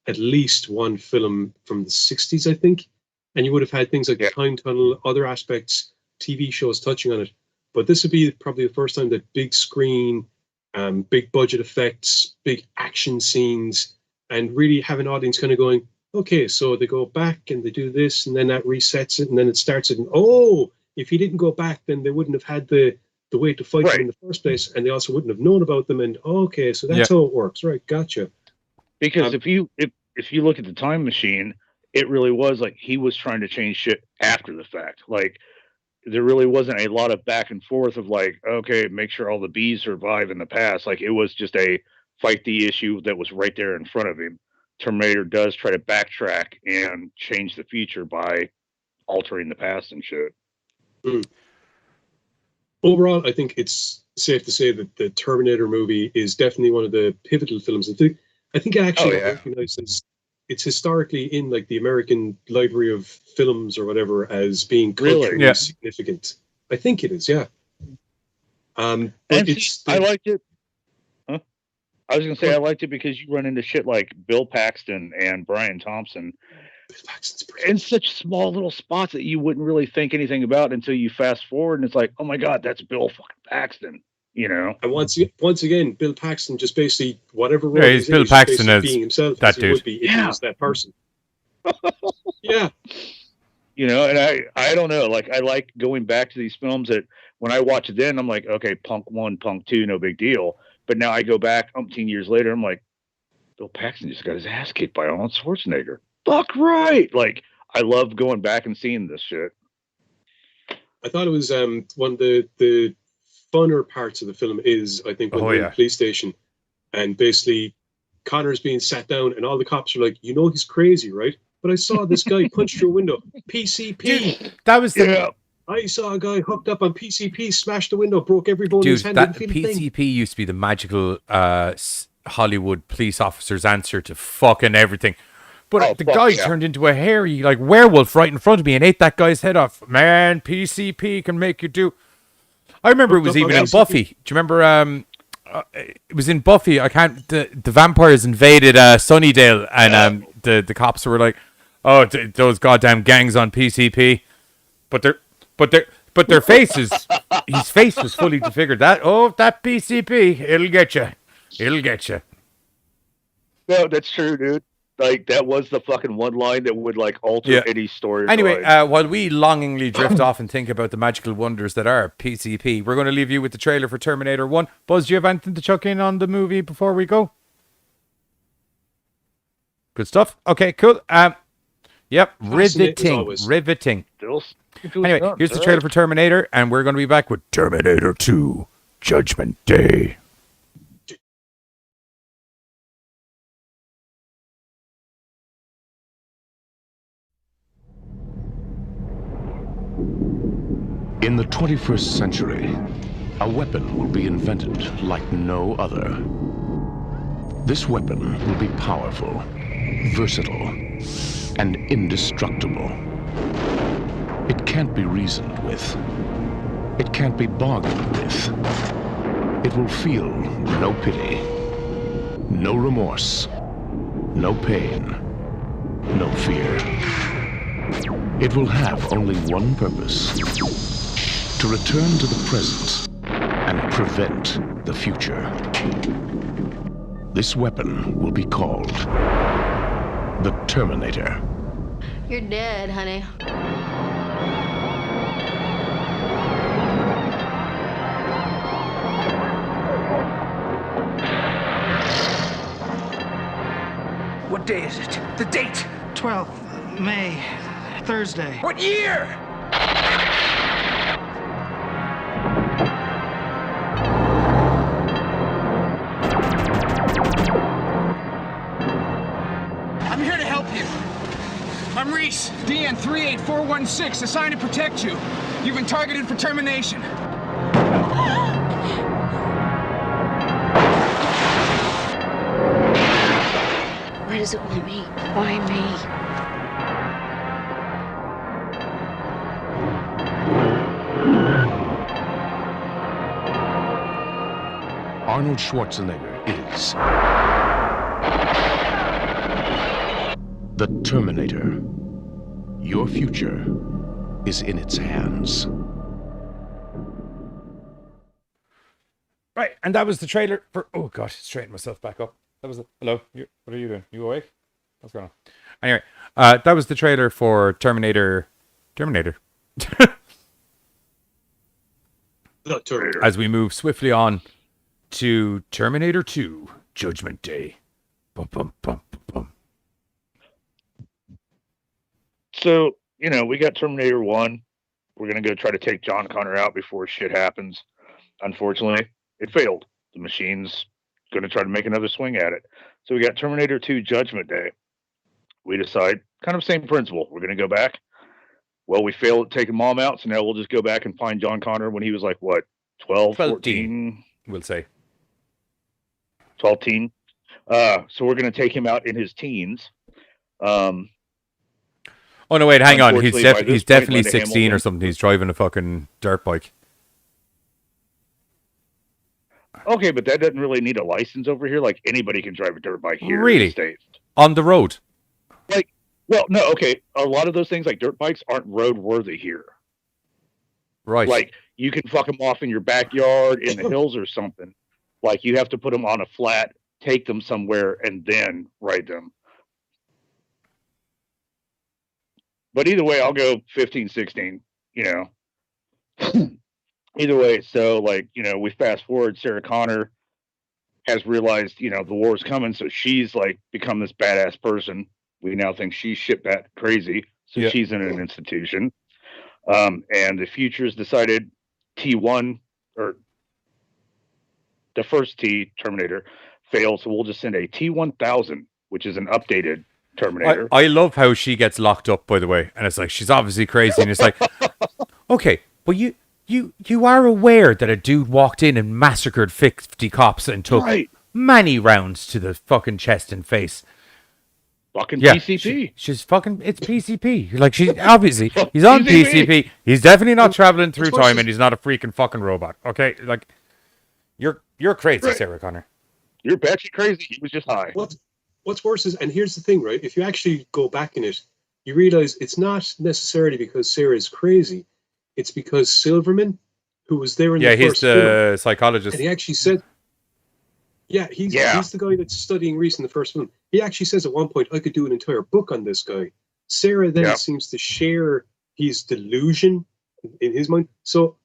at least one film from the 60s, I think, and you would have had things like The Time Tunnel, other aspects, TV shows touching on it. But this would be probably the first time that big screen, big budget effects, big action scenes, and really have an audience kind of going, okay, so they go back and they do this, and then that resets it, and then it starts it. And if he didn't go back, then they wouldn't have had the way to fight them in the first place, and they also wouldn't have known about them. And okay, so that's how it works, right? Gotcha. Because if you look at The Time Machine, it really was like he was trying to change shit after the fact. Like, there really wasn't a lot of back and forth of like, okay, make sure all the bees survive in the past. Like, it was just a fight the issue that was right there in front of him. Terminator does try to backtrack and change the future by altering the past and shit. Overall, I think it's safe to say that the Terminator movie is definitely one of the pivotal films. I think it actually recognizes it's historically in like the American library of films or whatever as being culturally significant. I think it is, I liked it. Huh? I was gonna say I liked it because you run into shit like Bill Paxton and Brian Thompson in such small little spots that you wouldn't really think anything about until you fast forward, and it's like, oh my god, that's Bill fucking Paxton. You know, and once again, Bill Paxton just basically whatever role he's Bill Paxton as being himself that as dude. he would be if he was that person. You know, and I don't know, like I like going back to these films that when I watch it then I'm like, okay, Punk 1, Punk 2, no big deal. But now I go back umpteen years later, I'm like, Bill Paxton just got his ass kicked by Arnold Schwarzenegger. Fuck right. Like, I love going back and seeing this shit. I thought it was one of the funner parts of the film is, I think, when they're in the police station and basically Connor's being sat down and all the cops are like, you know, he's crazy, right? But I saw this guy punch through a window. PCP. Dude, that was I saw a guy hooked up on PCP, smashed the window, broke every bone in his hand. That PCP used to be the magical Hollywood police officer's answer to fucking everything. But the guy turned into a hairy like werewolf right in front of me and ate that guy's head off. Man, PCP can make you do. I remember it was even in Buffy. Do you remember it was in Buffy. I can't. The vampires invaded Sunnydale, and the cops were like, "Oh, those goddamn gangs on PCP," but their faces. His face was fully disfigured. That PCP, it'll get you. It'll get you. No, that's true, dude. Like, that was the fucking one line that would, like, alter any story. Anyway, while we longingly drift off and think about the magical wonders that are PCP, we're going to leave you with the trailer for Terminator 1. Buzz, do you have anything to chuck in on the movie before we go? Good stuff. Okay, cool. Yep, riveting. Anyway, here's the trailer for Terminator, and we're going to be back with Terminator 2, Judgment Day. In the 21st century, a weapon will be invented like no other. This weapon will be powerful, versatile, and indestructible. It can't be reasoned with. It can't be bargained with. It will feel no pity, no remorse, no pain, no fear. It will have only one purpose: to return to the present and prevent the future. This weapon will be called the Terminator. You're dead, honey. What day is it? The date! 12th May, Thursday. What year? I'm here to help you. I'm Reese, DN 38416, assigned to protect you. You've been targeted for termination. Why does it want me? Why me? Arnold Schwarzenegger is the Terminator. Your future is in its hands. Right, and that was the trailer for... Oh, God, straighten myself back up. That was... Hello? What are you doing? You awake? What's going on? Anyway, that was the trailer for Terminator. As we move swiftly on to Terminator 2, Judgment Day. Bum, bum, bum, bum. So, we got Terminator 1. We're going to go try to take John Connor out before shit happens. Unfortunately, it failed. The machine's going to try to make another swing at it. So we got Terminator 2 Judgment Day. We decide, kind of same principle. We're going to go back. Well, we failed at taking Mom out, so now we'll just go back and find John Connor when he was like, what, 12, 14? We'll say. 12 teen. So we're going to take him out in his teens. Oh, no, wait, hang on. He's definitely 16 or something. He's driving a fucking dirt bike. Okay, but that doesn't really need a license over here. Like, anybody can drive a dirt bike here really? in the States. On the road? Like, well, no, okay. A lot of those things, like dirt bikes, aren't roadworthy here. Right. Like, you can fuck them off in your backyard, in the hills or something. Like, you have to put them on a flat, take them somewhere, and then ride them. But either way, I'll go 15, 16, Either way, so, like, we fast forward, Sarah Connor has realized, the war's coming, so she's, like, become this badass person. We now think she's shit bat crazy, so she's in an institution. And the Future's decided T1, or the first T, Terminator, failed, so we'll just send a T1000, which is an updated Terminator. I love how she gets locked up, by the way, and it's like, she's obviously crazy, and it's like, okay, but you are aware that a dude walked in and massacred 50 cops and took many rounds to the fucking chest and face. Fucking PCP. She's fucking, it's PCP. Like, she's obviously, he's on PCP. He's definitely not traveling through time, and he's not a freaking fucking robot. Okay, like, You're crazy, Sarah Connor. You're batshit crazy. He was just high. What's worse is, and here's the thing, right? If you actually go back in it, you realize it's not necessarily because Sarah is crazy. It's because Silverman, who was there in the first film, he's the psychologist. and he actually said, he's the guy that's studying Reese in the first film. He actually says at one point, I could do an entire book on this guy. Sarah then seems to share his delusion in his mind. So,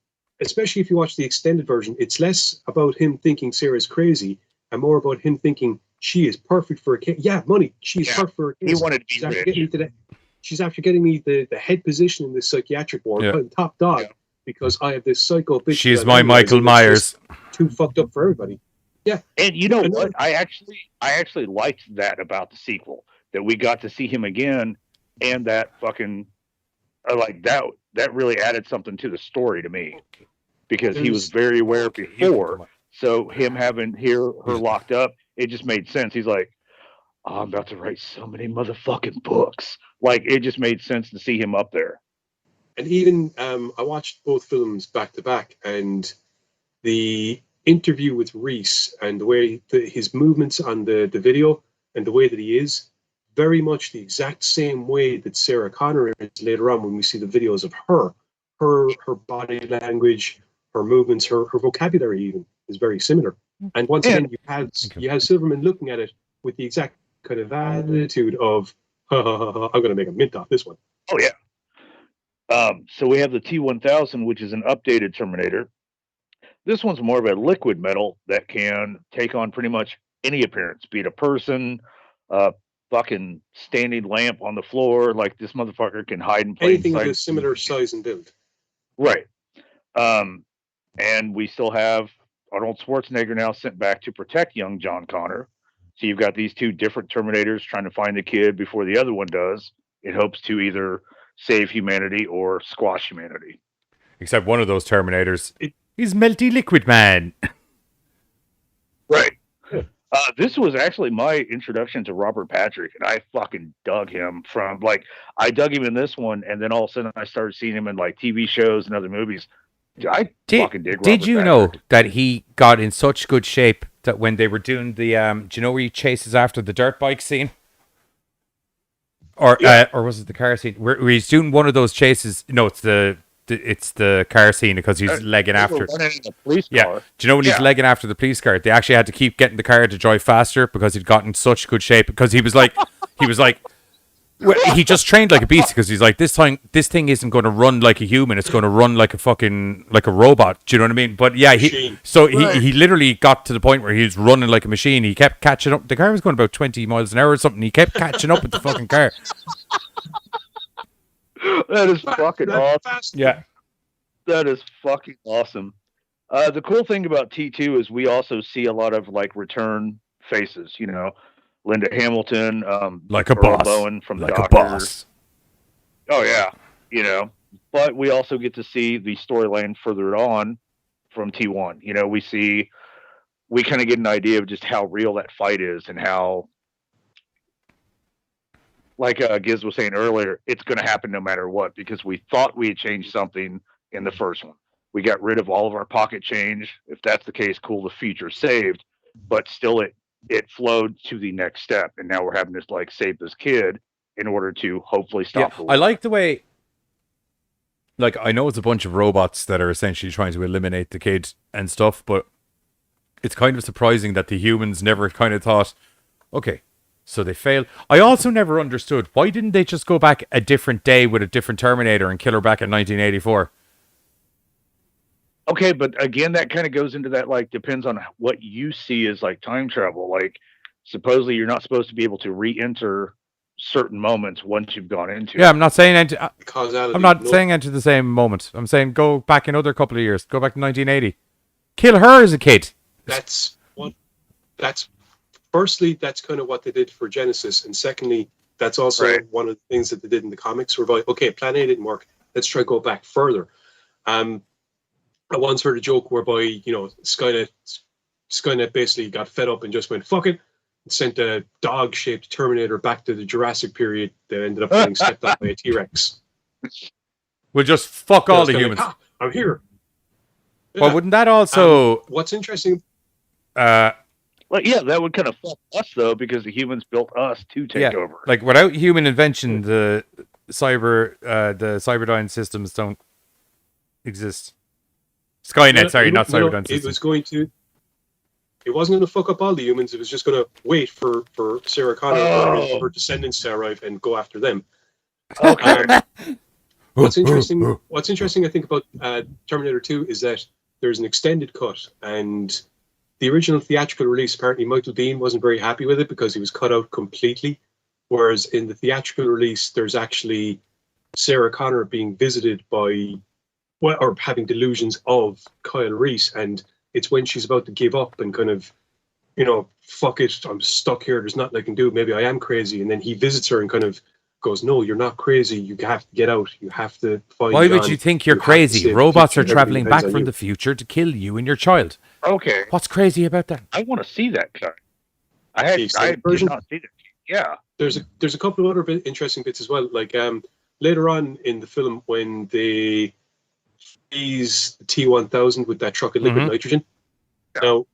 especially if you watch the extended version, it's less about him thinking Sarah's crazy and more about him thinking she is perfect for a case. Yeah, money. She's perfect for a case. He wanted to be rich. She's after getting me the head position in this psychiatric ward, top dog, because I have this psycho bitch. She's my Michael Myers. Too fucked up for everybody. Yeah. And you know what? I actually liked that about the sequel, that we got to see him again, and that fucking that really added something to the story to me, because he was very aware before. So him having her locked up, it just made sense. He's like, oh, I'm about to write so many motherfucking books. Like, it just made sense to see him up there. And even I watched both films back to back, and the interview with Reese and the way his movements on the video and the way that he is, very much the exact same way that Sarah Connor is later on when we see the videos of her body language, her movements, her vocabulary even is very similar. And once again, you have Silverman looking at it with the exact kind of attitude of, I'm going to make a mint off this one. Oh, yeah. So we have the T-1000, which is an updated Terminator. This one's more of a liquid metal that can take on pretty much any appearance, be it a person, fucking standing lamp on the floor. Like, this motherfucker can hide in plain anything sight. of a similar size and build. Right. And we still have Arnold Schwarzenegger now sent back to protect young John Connor. So you've got these two different Terminators trying to find the kid before the other one does, in hopes to either save humanity or squash humanity. Except one of those Terminators, he's Melty Liquid Man. Right. This was actually my introduction to Robert Patrick, and I fucking dug him from, like, I dug him in this one, and then all of a sudden I started seeing him in, like, TV shows and other movies. I fucking dig Robert Did you Patrick. know that he got in such good shape that when they were doing the, do you know where he chases after the dirt bike scene? Or was it the car scene? Where he's doing one of those chases. No, it's the car scene because he's legging after. Yeah. Do you know when he's legging after the police car? They actually had to keep getting the car to drive faster because he'd gotten such good shape. Because he was like, he just trained like a beast, because he's like, this thing isn't going to run like a human. It's going to run like a robot. Do you know what I mean? But yeah, he literally got to the point where he was running like a machine. He kept catching up. The car was going about 20 miles an hour or something. He kept catching up with the fucking car. That is fucking awesome. Yeah. That is fucking awesome. The cool thing about T2 is we also see a lot of, like, return faces, you know, Linda Hamilton, like a Earl boss, Bowen from the like Doctor. a boss. Oh yeah, you know. But we also get to see the storyline further on from T1. You know, we kind of get an idea of just how real that fight is, and how, like Giz was saying earlier, it's going to happen no matter what, because we thought we had changed something in the first one. We got rid of all of our pocket change. If that's the case, cool, the future saved, but still it flowed to the next step, and now we're having to, like, save this kid in order to hopefully stop the war. I like the way, like, I know it's a bunch of robots that are essentially trying to eliminate the kid and stuff, but it's kind of surprising that the humans never kind of thought, okay, so they failed. I also never understood, why didn't they just go back a different day with a different Terminator and kill her back in 1984? Okay, but again, that kind of goes into that, like, depends on what you see as, like, time travel. Like, supposedly you're not supposed to be able to re-enter certain moments once you've gone into it. I'm not saying enter. Causality, I'm not saying enter the same moment. I'm saying go back another couple of years. Go back to 1980. Kill her as a kid. Firstly, that's kind of what they did for Genesis, and secondly, that's also one of the things that they did in the comics. Where, like, okay, Plan A didn't work. Let's try to go back further. I once heard a joke whereby, you know, Skynet basically got fed up and just went, fuck it, and sent a dog-shaped Terminator back to the Jurassic period that ended up getting stepped on by a T-Rex. We'll just fuck all the humans. I'm here. Well, wouldn't that also... What's interesting... Like, yeah, that would kind of fuck us though, because the humans built us to take over. Like without human invention, the Cyberdyne systems don't exist. Skynet, sorry, not Cyberdyne systems. It wasn't going to fuck up all the humans. It was just going to wait for Sarah Connor or her descendants to arrive and go after them. Okay. What's interesting, I think, about Terminator 2 is that there's an extended cut, and the original theatrical release, apparently Michael Biehn wasn't very happy with it because he was cut out completely. Whereas in the theatrical release, there's actually Sarah Connor being visited by, or having delusions of Kyle Reese, and it's when she's about to give up and kind of, fuck it, I'm stuck here, there's nothing I can do, maybe I am crazy, and then he visits her and kind of goes, no, you're not crazy, you have to get out, you have to find Why would you think you're crazy? Robots are traveling back from you. the future to kill you and your child. Okay. What's crazy about that? I want to see that cut. I did not see that. Yeah. There's a couple of other interesting bits as well. Like later on in the film, when they freeze the T-1000 with that truck of liquid nitrogen. Now,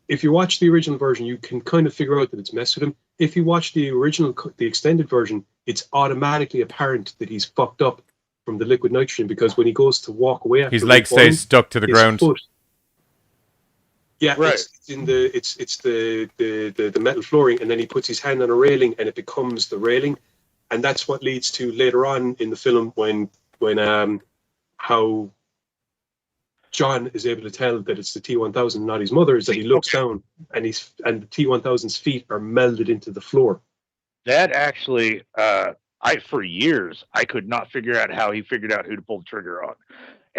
if you watch the original version, you can kind of figure out that it's messed with him. If you watch the extended version, it's automatically apparent that he's fucked up from the liquid nitrogen, because when he goes to walk away, his leg stays stuck to the ground. Yeah, right. It's in the metal flooring, and then he puts his hand on a railing, and it becomes the railing, and that's what leads to later on in the film when how John is able to tell that it's the T-1000, not his mother's. That he looks down, and the T-1000's feet are melded into the floor. That actually, for years I could not figure out how he figured out who to pull the trigger on,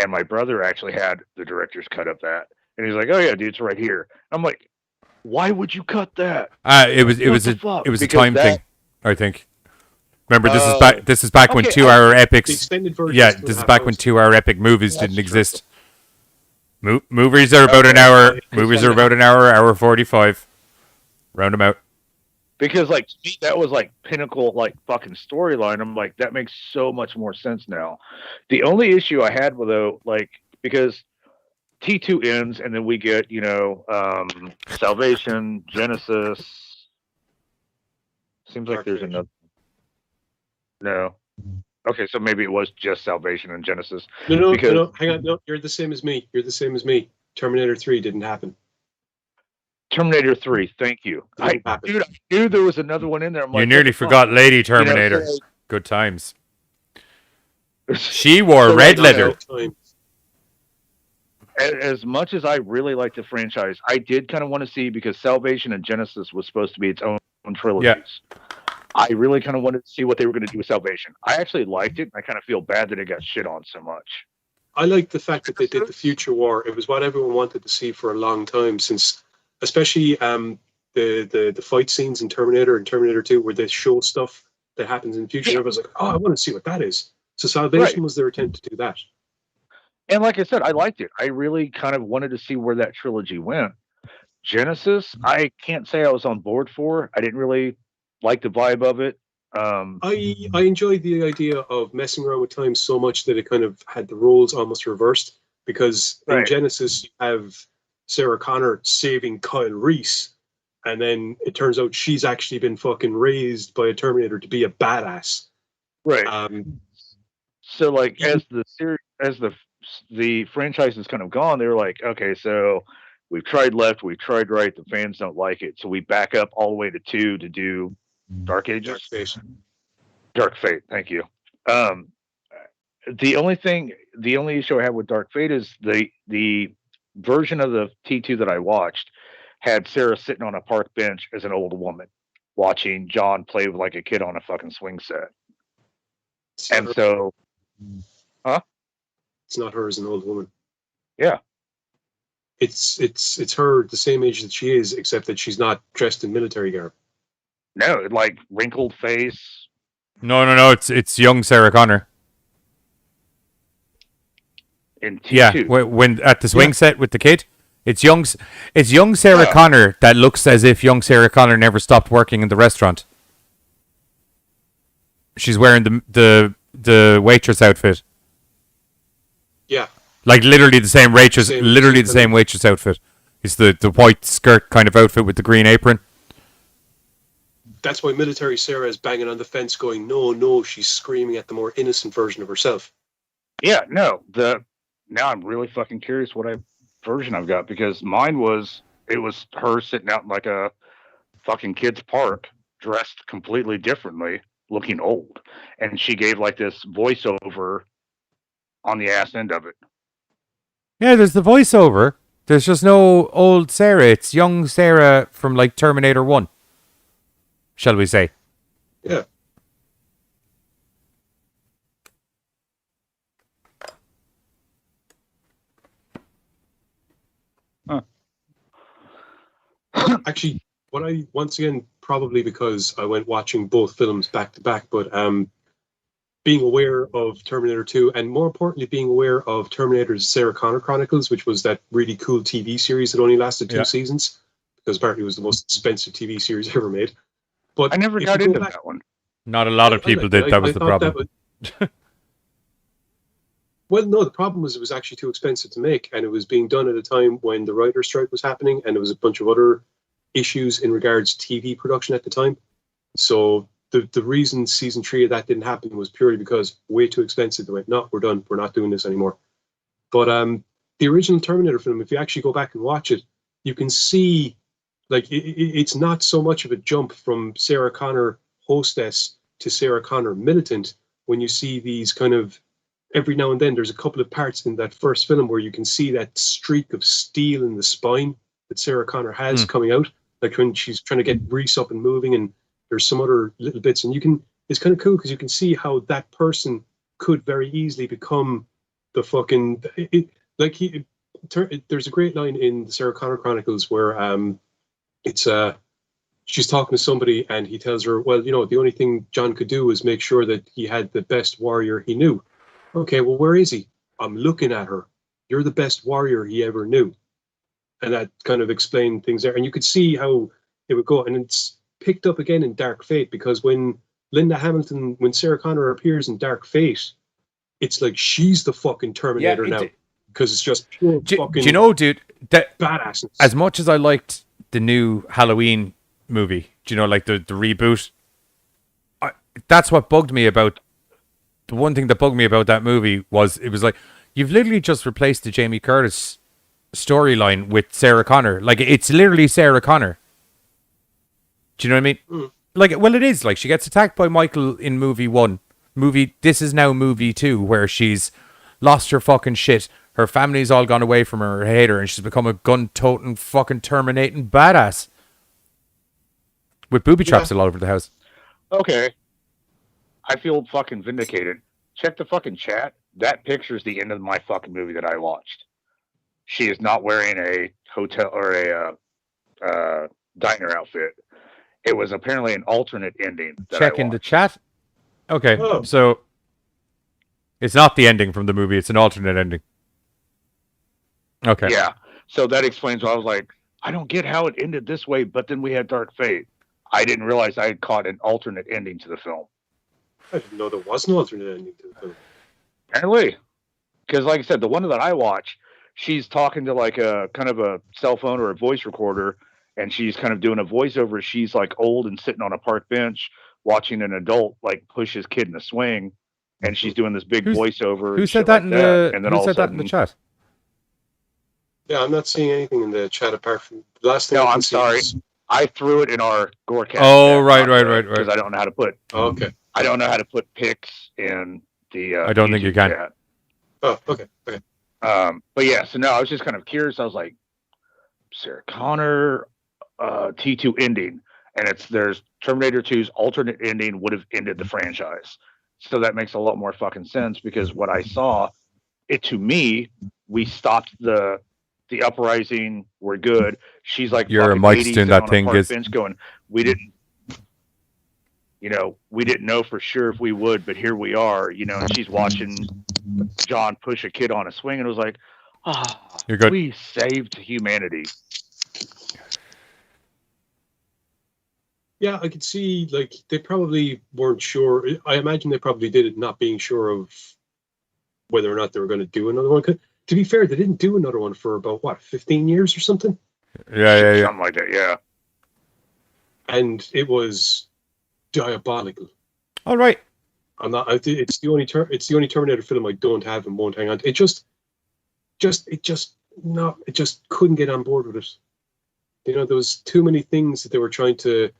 and my brother actually had the director's cut of that. And he's like, "Oh yeah, dude, it's right here." I'm like, "Why would you cut that?" It was a time thing, I think. Remember, this is back when 2-hour epics. This is back when 2-hour epic movies didn't exist. Movies are about an hour. Movies are about an hour, hour 45. Round them out. Because to me, that was pinnacle, fucking storyline. I'm like, that makes so much more sense now. The only issue I had with because T2 ends, and then we get, Salvation, Genesis. Seems like there's another. No. Okay, so maybe it was just Salvation and Genesis. No, hang on. No, you're the same as me. Terminator 3 didn't happen. Terminator 3, thank you. I knew there was another one in there. I'm you nearly forgot Lady Terminator. Good times. She wore red leather. As much as I really like the franchise, I did kind of want to see, because Salvation and Genesis was supposed to be its own trilogies. Yeah. I really kind of wanted to see what they were going to do with Salvation. I actually liked it. I kind of feel bad that it got shit on so much. I like the fact that they did the future war. It was what everyone wanted to see for a long time, since especially the fight scenes in Terminator and Terminator 2, where they show stuff that happens in the future. Everyone's like, oh, I want to see what that is. So Salvation was their attempt to do that. And like I said, I liked it. I really kind of wanted to see where that trilogy went. Genesis, I can't say I was on board for. I didn't really like the vibe of it. I enjoyed the idea of messing around with time so much that it kind of had the roles almost reversed, because in Genesis you have Sarah Connor saving Kyle Reese, and then it turns out she's actually been fucking raised by a Terminator to be a badass. Right. So as the series, as the franchise has kind of gone, they were like, okay, so we've tried left, we've tried right, the fans don't like it, so we back up all the way to 2 to do Dark Ages? Dark Fate, thank you. The only issue I have with Dark Fate is the version of the T2 that I watched had Sarah sitting on a park bench as an old woman, watching John play with a kid on a fucking swing set. And so, it's not her as an old woman. Yeah. It's her the same age that she is, except that she's not dressed in military garb. No, wrinkled face. No. It's young Sarah Connor. In T2. Yeah, when at the swing set with the kid, it's young Sarah Connor that looks as if young Sarah Connor never stopped working in the restaurant. She's wearing the waitress outfit. Yeah. Literally the same waitress outfit. Is the white skirt kind of outfit with the green apron. That's why military Sarah is banging on the fence going, no, she's screaming at the more innocent version of herself. Yeah, no. Now I'm really fucking curious what version I've got, because mine was her sitting out in like a fucking kid's park, dressed completely differently, looking old, and she gave like this voiceover on the ass end of it. Yeah, there's the voiceover. There's just no old Sarah. It's young Sarah from like Terminator 1. Shall we say? Yeah. Huh. Actually, what I, once again, probably because I went watching both films back to back, but being aware of Terminator 2, and more importantly, being aware of Terminator's Sarah Connor Chronicles, which was that really cool TV series that only lasted 2 seasons, because apparently it was the most expensive TV series ever made. But I never got into that one. Not a lot of people did. That was the problem. Well, no, the problem was it was actually too expensive to make, and it was being done at a time when the writer's strike was happening, and there was a bunch of other issues in regards to TV production at the time. So the reason season 3 of that didn't happen was purely because way too expensive. They went, no, we're done. We're not doing this anymore. But the original Terminator film, if you actually go back and watch it, you can see, like, it's not so much of a jump from Sarah Connor hostess to Sarah Connor militant when you see these kind of, every now and then there's a couple of parts in that first film where you can see that streak of steel in the spine that Sarah Connor has coming out, like when she's trying to get Reese up and moving, and there's some other little bits, and it's kind of cool because you can see how that person could very easily become the fucking, there's a great line in the Sarah Connor Chronicles where she's talking to somebody and he tells her, well, the only thing John could do was make sure that he had the best warrior he knew. Okay, well, where is he? I'm looking at her. You're the best warrior he ever knew. And that kind of explained things there. And you could see how it would go. And it's picked up again in Dark Fate, because when Sarah Connor appears in Dark Fate, it's like she's the fucking Terminator now. Because it's just pure fucking do you know, dude, that badassness. As much as I liked the new Halloween movie, do you know, like the reboot, that's what bugged me about. The one thing that bugged me about that movie was it was like, you've literally just replaced the Jamie Curtis storyline with Sarah Connor. Like, it's literally Sarah Connor. Do you know what I mean? Like, well, it is. Like, she gets attacked by Michael in movie 1. This is now movie 2, where she's lost her fucking shit. Her family's all gone away from her, hate her, and she's become a gun-toting, fucking terminating badass. With booby traps all over the house. Okay. I feel fucking vindicated. Check the fucking chat. That picture's the end of my fucking movie that I watched. She is not wearing a hotel or a diner outfit. It was apparently an alternate ending. Check in the chat. Okay, so it's not the ending from the movie. It's an alternate ending. Okay. Yeah. So that explains why I was like, I don't get how it ended this way, but then we had Dark Fate. I didn't realize I had caught an alternate ending to the film. I didn't know there was an alternate ending to the film. Apparently. Because like I said, the one that I watch, she's talking to like a kind of a cell phone or a voice recorder, and she's kind of doing a voiceover. She's like old and sitting on a park bench watching an adult like push his kid in a swing, and she's doing this big voiceover. Who said that in the chat? Yeah, I'm not seeing anything in the chat apart from the last thing. No, I'm sorry. I threw it in our GoreCast. Oh, right. Because I don't know how to put. Oh, okay. I don't know how to put pics in the. I don't think you can. Chat. Oh, okay. But yeah, so no, I was just kind of curious. I was like, Sarah Connor, T2 ending, and there's Terminator 2's alternate ending would have ended the franchise. So that makes a lot more fucking sense, because what I saw, to me, we stopped the uprising. We're good. She's like, your mic's doing that thing. Bench going, we didn't know for sure if we would, but here we are. And she's watching John push a kid on a swing, and it was like, you're good. We saved humanity. Yeah, I could see, like, they probably weren't sure. I imagine they probably did it not being sure of whether or not they were going to do another one. To be fair, they didn't do another one for about, 15 years or something? Yeah. Something like that, yeah. And it was diabolical. All right. It's the only Terminator film I don't have and won't hang on to. It just couldn't get on board with it. There was too many things that they were trying to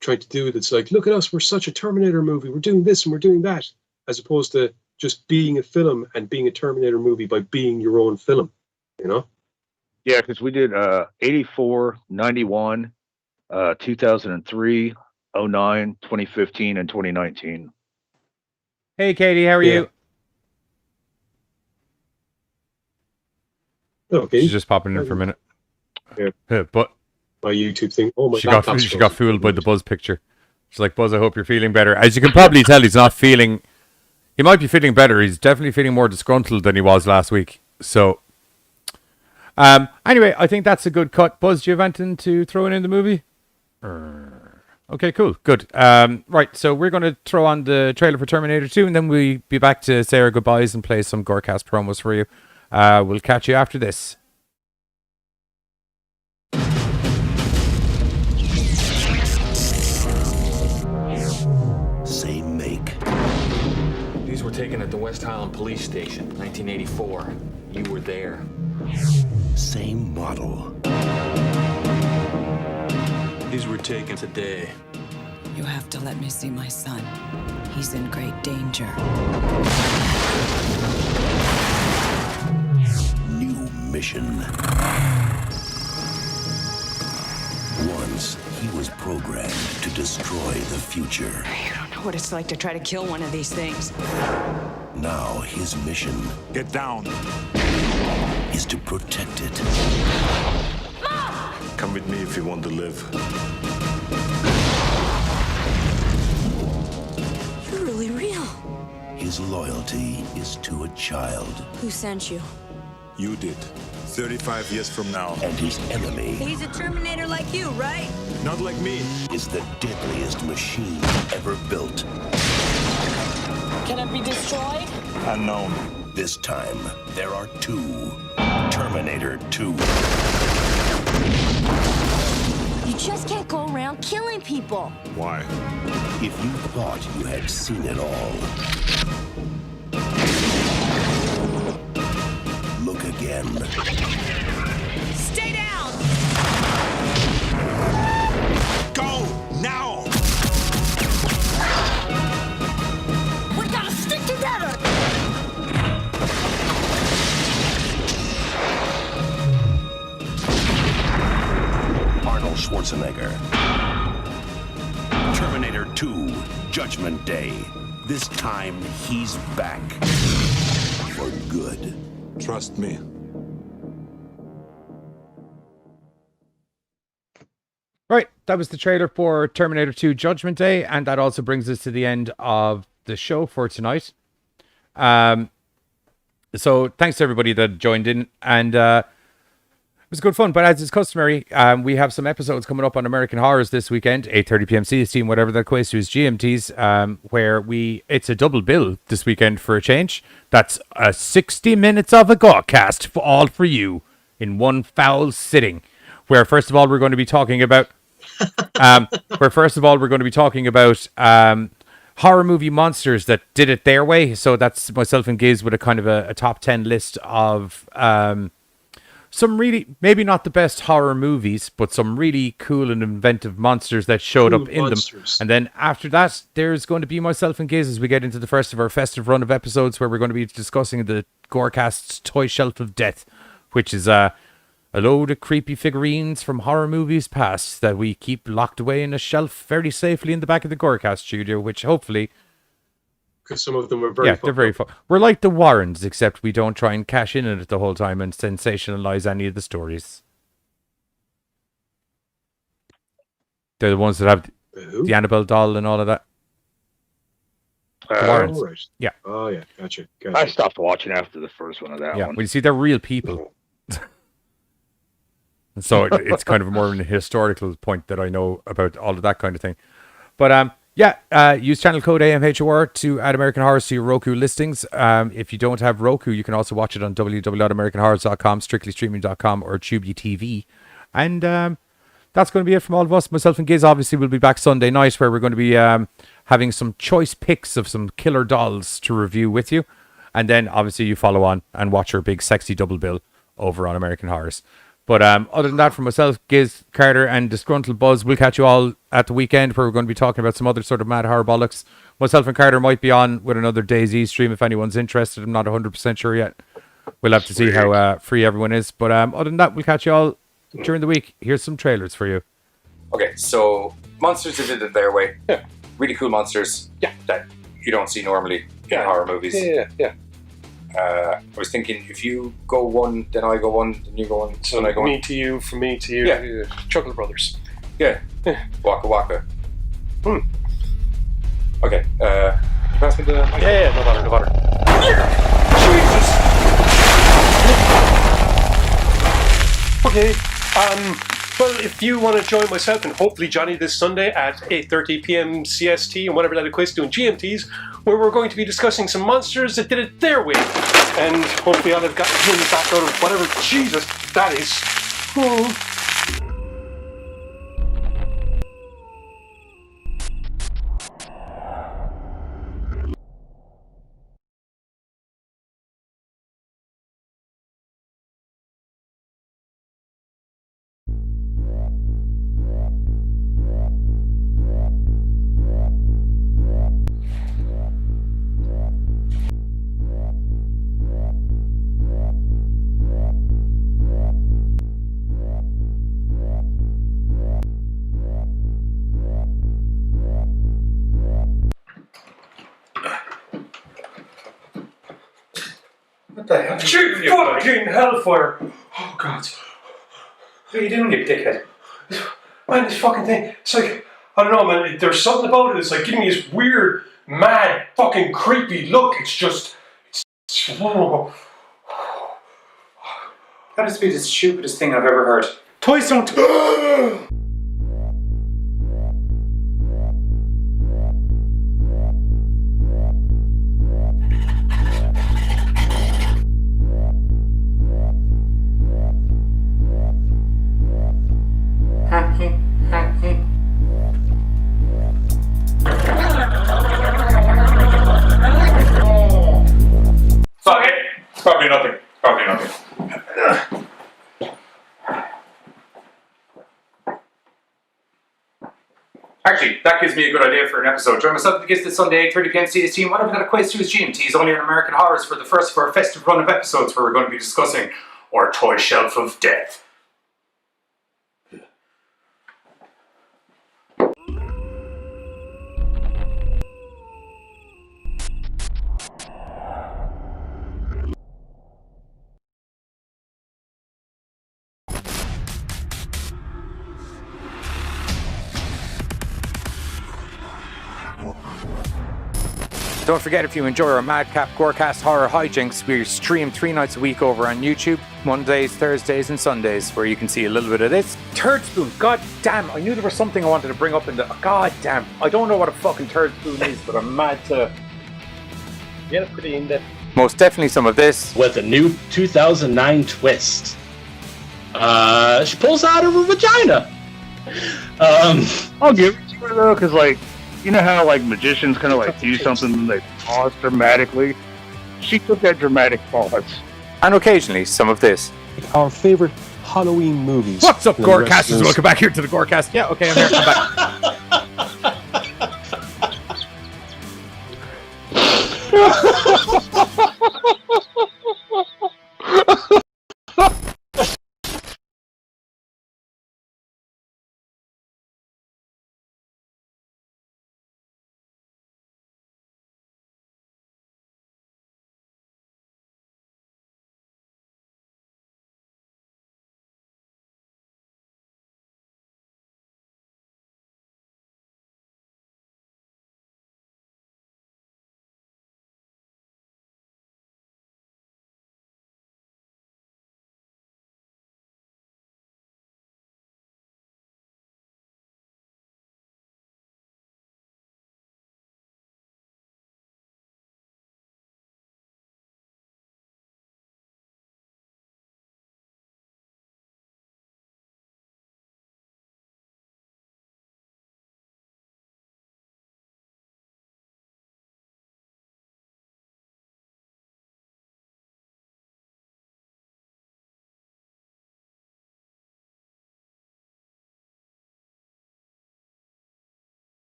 do. That's like, look at us, we're such a Terminator movie. We're doing this and we're doing that, as opposed to just being a film and being a Terminator movie by being your own film. Yeah, because we did 84, 91, 2003, 09, 2015, and 2019. Hey, Katie, how are you? Okay. She's just popping in for a minute. Yeah. But my YouTube thing. Oh my God! She got fooled by the Buzz picture. She's like, Buzz, I hope you're feeling better. As you can probably tell, he's not feeling. He might be feeling better. He's definitely feeling more disgruntled than he was last week. So, anyway, I think that's a good cut. Buzz, do you have anything to throw in the movie? Okay, cool, good. Right, so we're going to throw on the trailer for Terminator 2, and then we'll be back to say our goodbyes and play some GoreCast promos for you. We'll catch you after this. Same make. These were taken at the West Highland Police Station, 1984. You were there. Same model. These were taken today. You have to let me see my son. He's in great danger. New mission. Once, he was programmed to destroy the future. You don't know what it's like to try to kill one of these things. Now, his mission... Get down. ...is to protect it. Mom! Come with me if you want to live. You're really real. His loyalty is to a child. Who sent you? You did. 35 years from now. And his enemy... He's a Terminator like you, right? Not like me. ...is the deadliest machine ever built. Can it be destroyed? Unknown. This time, there are two. Terminator 2. You just can't go around killing people. Why? If you thought you had seen it all, look again. Stay down! Go! Now! We gotta stick together! Arnold Schwarzenegger. Terminator 2, Judgment Day. This time, he's back. For good. Trust me. Right, that was the trailer for Terminator 2 Judgment Day, and that also brings us to the end of the show for tonight. So thanks to everybody that joined in, and it was good fun. But as is customary, we have some episodes coming up on American Horrors this weekend, 8:30 p.m. CST, whatever that equates to is GMTs, where it's a double bill this weekend for a change. That's 60 minutes of a GoreCast all for you in one foul sitting. Where first of all we're going to be talking about horror movie monsters that did it their way. So that's myself and Giz with a kind of a top 10 list of some really, maybe not the best horror movies, but some really cool and inventive monsters that showed up in them. And then after that, there's going to be myself and Giz as we get into the first of our festive run of episodes where we're going to be discussing the GoreCast's Toy Shelf of Death, which is a load of creepy figurines from horror movies past that we keep locked away in a shelf very safely in the back of the GoreCast studio, which hopefully... Because some of them are very they're very fun. We're like the Warrens, except we don't try and cash in on it the whole time and sensationalize any of the stories. They're the ones that have the Annabelle doll and all of that. The Warrens. Right. Yeah. Oh, yeah. Gotcha. I stopped watching after the first one of that one. Well, you see, they're real people. So it's kind of more of a historical point that I know about all of that kind of thing. But use channel code AMHOR to add American Horrors to your Roku listings. If you don't have Roku, you can also watch it on www.americanhorrors.com, strictlystreaming.com, or Tubi TV. And that's going to be it from all of us. Myself and Giz obviously will be back Sunday night, where we're going to be having some choice picks of some killer dolls to review with you. And then obviously you follow on and watch our big sexy double bill over on American Horrors. But other than that, from myself, Giz, Carter, and Disgruntled Buzz, we'll catch you all at the weekend, where we're going to be talking about some other sort of mad horror bollocks. Myself and Carter might be on with another DayZ stream if anyone's interested. I'm not 100% sure yet. We'll have to see how free everyone is. But other than that, we'll catch you all during the week. Here's some trailers for you. Okay, so monsters that did it their way. Yeah. Really cool monsters. Yeah. That you don't see normally in horror movies. Yeah. I was thinking, if you go one, then I go one, then you go one, So then I go one. me to you, from me to you. Yeah. Chuckle Brothers. Yeah. Waka Waka. Okay. You pass me the mic? Yeah, no bother. Jesus! Okay, well, if you want to join myself and hopefully Johnny this Sunday at 8:30 p.m. CST and whatever that equates to in GMTs, where we're going to be discussing some monsters that did it their way. And hopefully I'll have gotten him back out of whatever Jesus that is. What the hell? You fucking hellfire! Oh, God. What are you doing, you dickhead? Man, this fucking thing, it's like, I don't know, man, there's something about it, it's like giving me this weird, mad, fucking creepy look. It's just, That has to be the stupidest thing I've ever heard. Toys don't... Fuck it. It's probably nothing. Actually, that gives me a good idea for an episode. Join myself against this Sunday, 8:30 p.m. CST, and whatever that equates to is GMTs, only on American Horrors, for the first of our festive run of episodes, where we're going to be discussing our toy shelf of death. Don't forget, if you enjoy our Madcap GoreCast horror hijinks, we stream 3 nights a week over on YouTube, Mondays, Thursdays, and Sundays, where you can see a little bit of this. Turd spoon, god damn, I knew there was something I wanted to bring up in the... God damn, I don't know what a fucking turd spoon is, but I'm mad to... Yeah, pretty in-depth. Most definitely some of this. With a new 2009 twist. She pulls out of her vagina. I'll give it to her though, because like, you know how like magicians kind of like do something and they pause dramatically? She took that dramatic pause. And occasionally some of this. Our favorite Halloween movies. What's up, GoreCasters? Welcome back here to the GoreCast. Yeah, okay, I'm here. I'm back.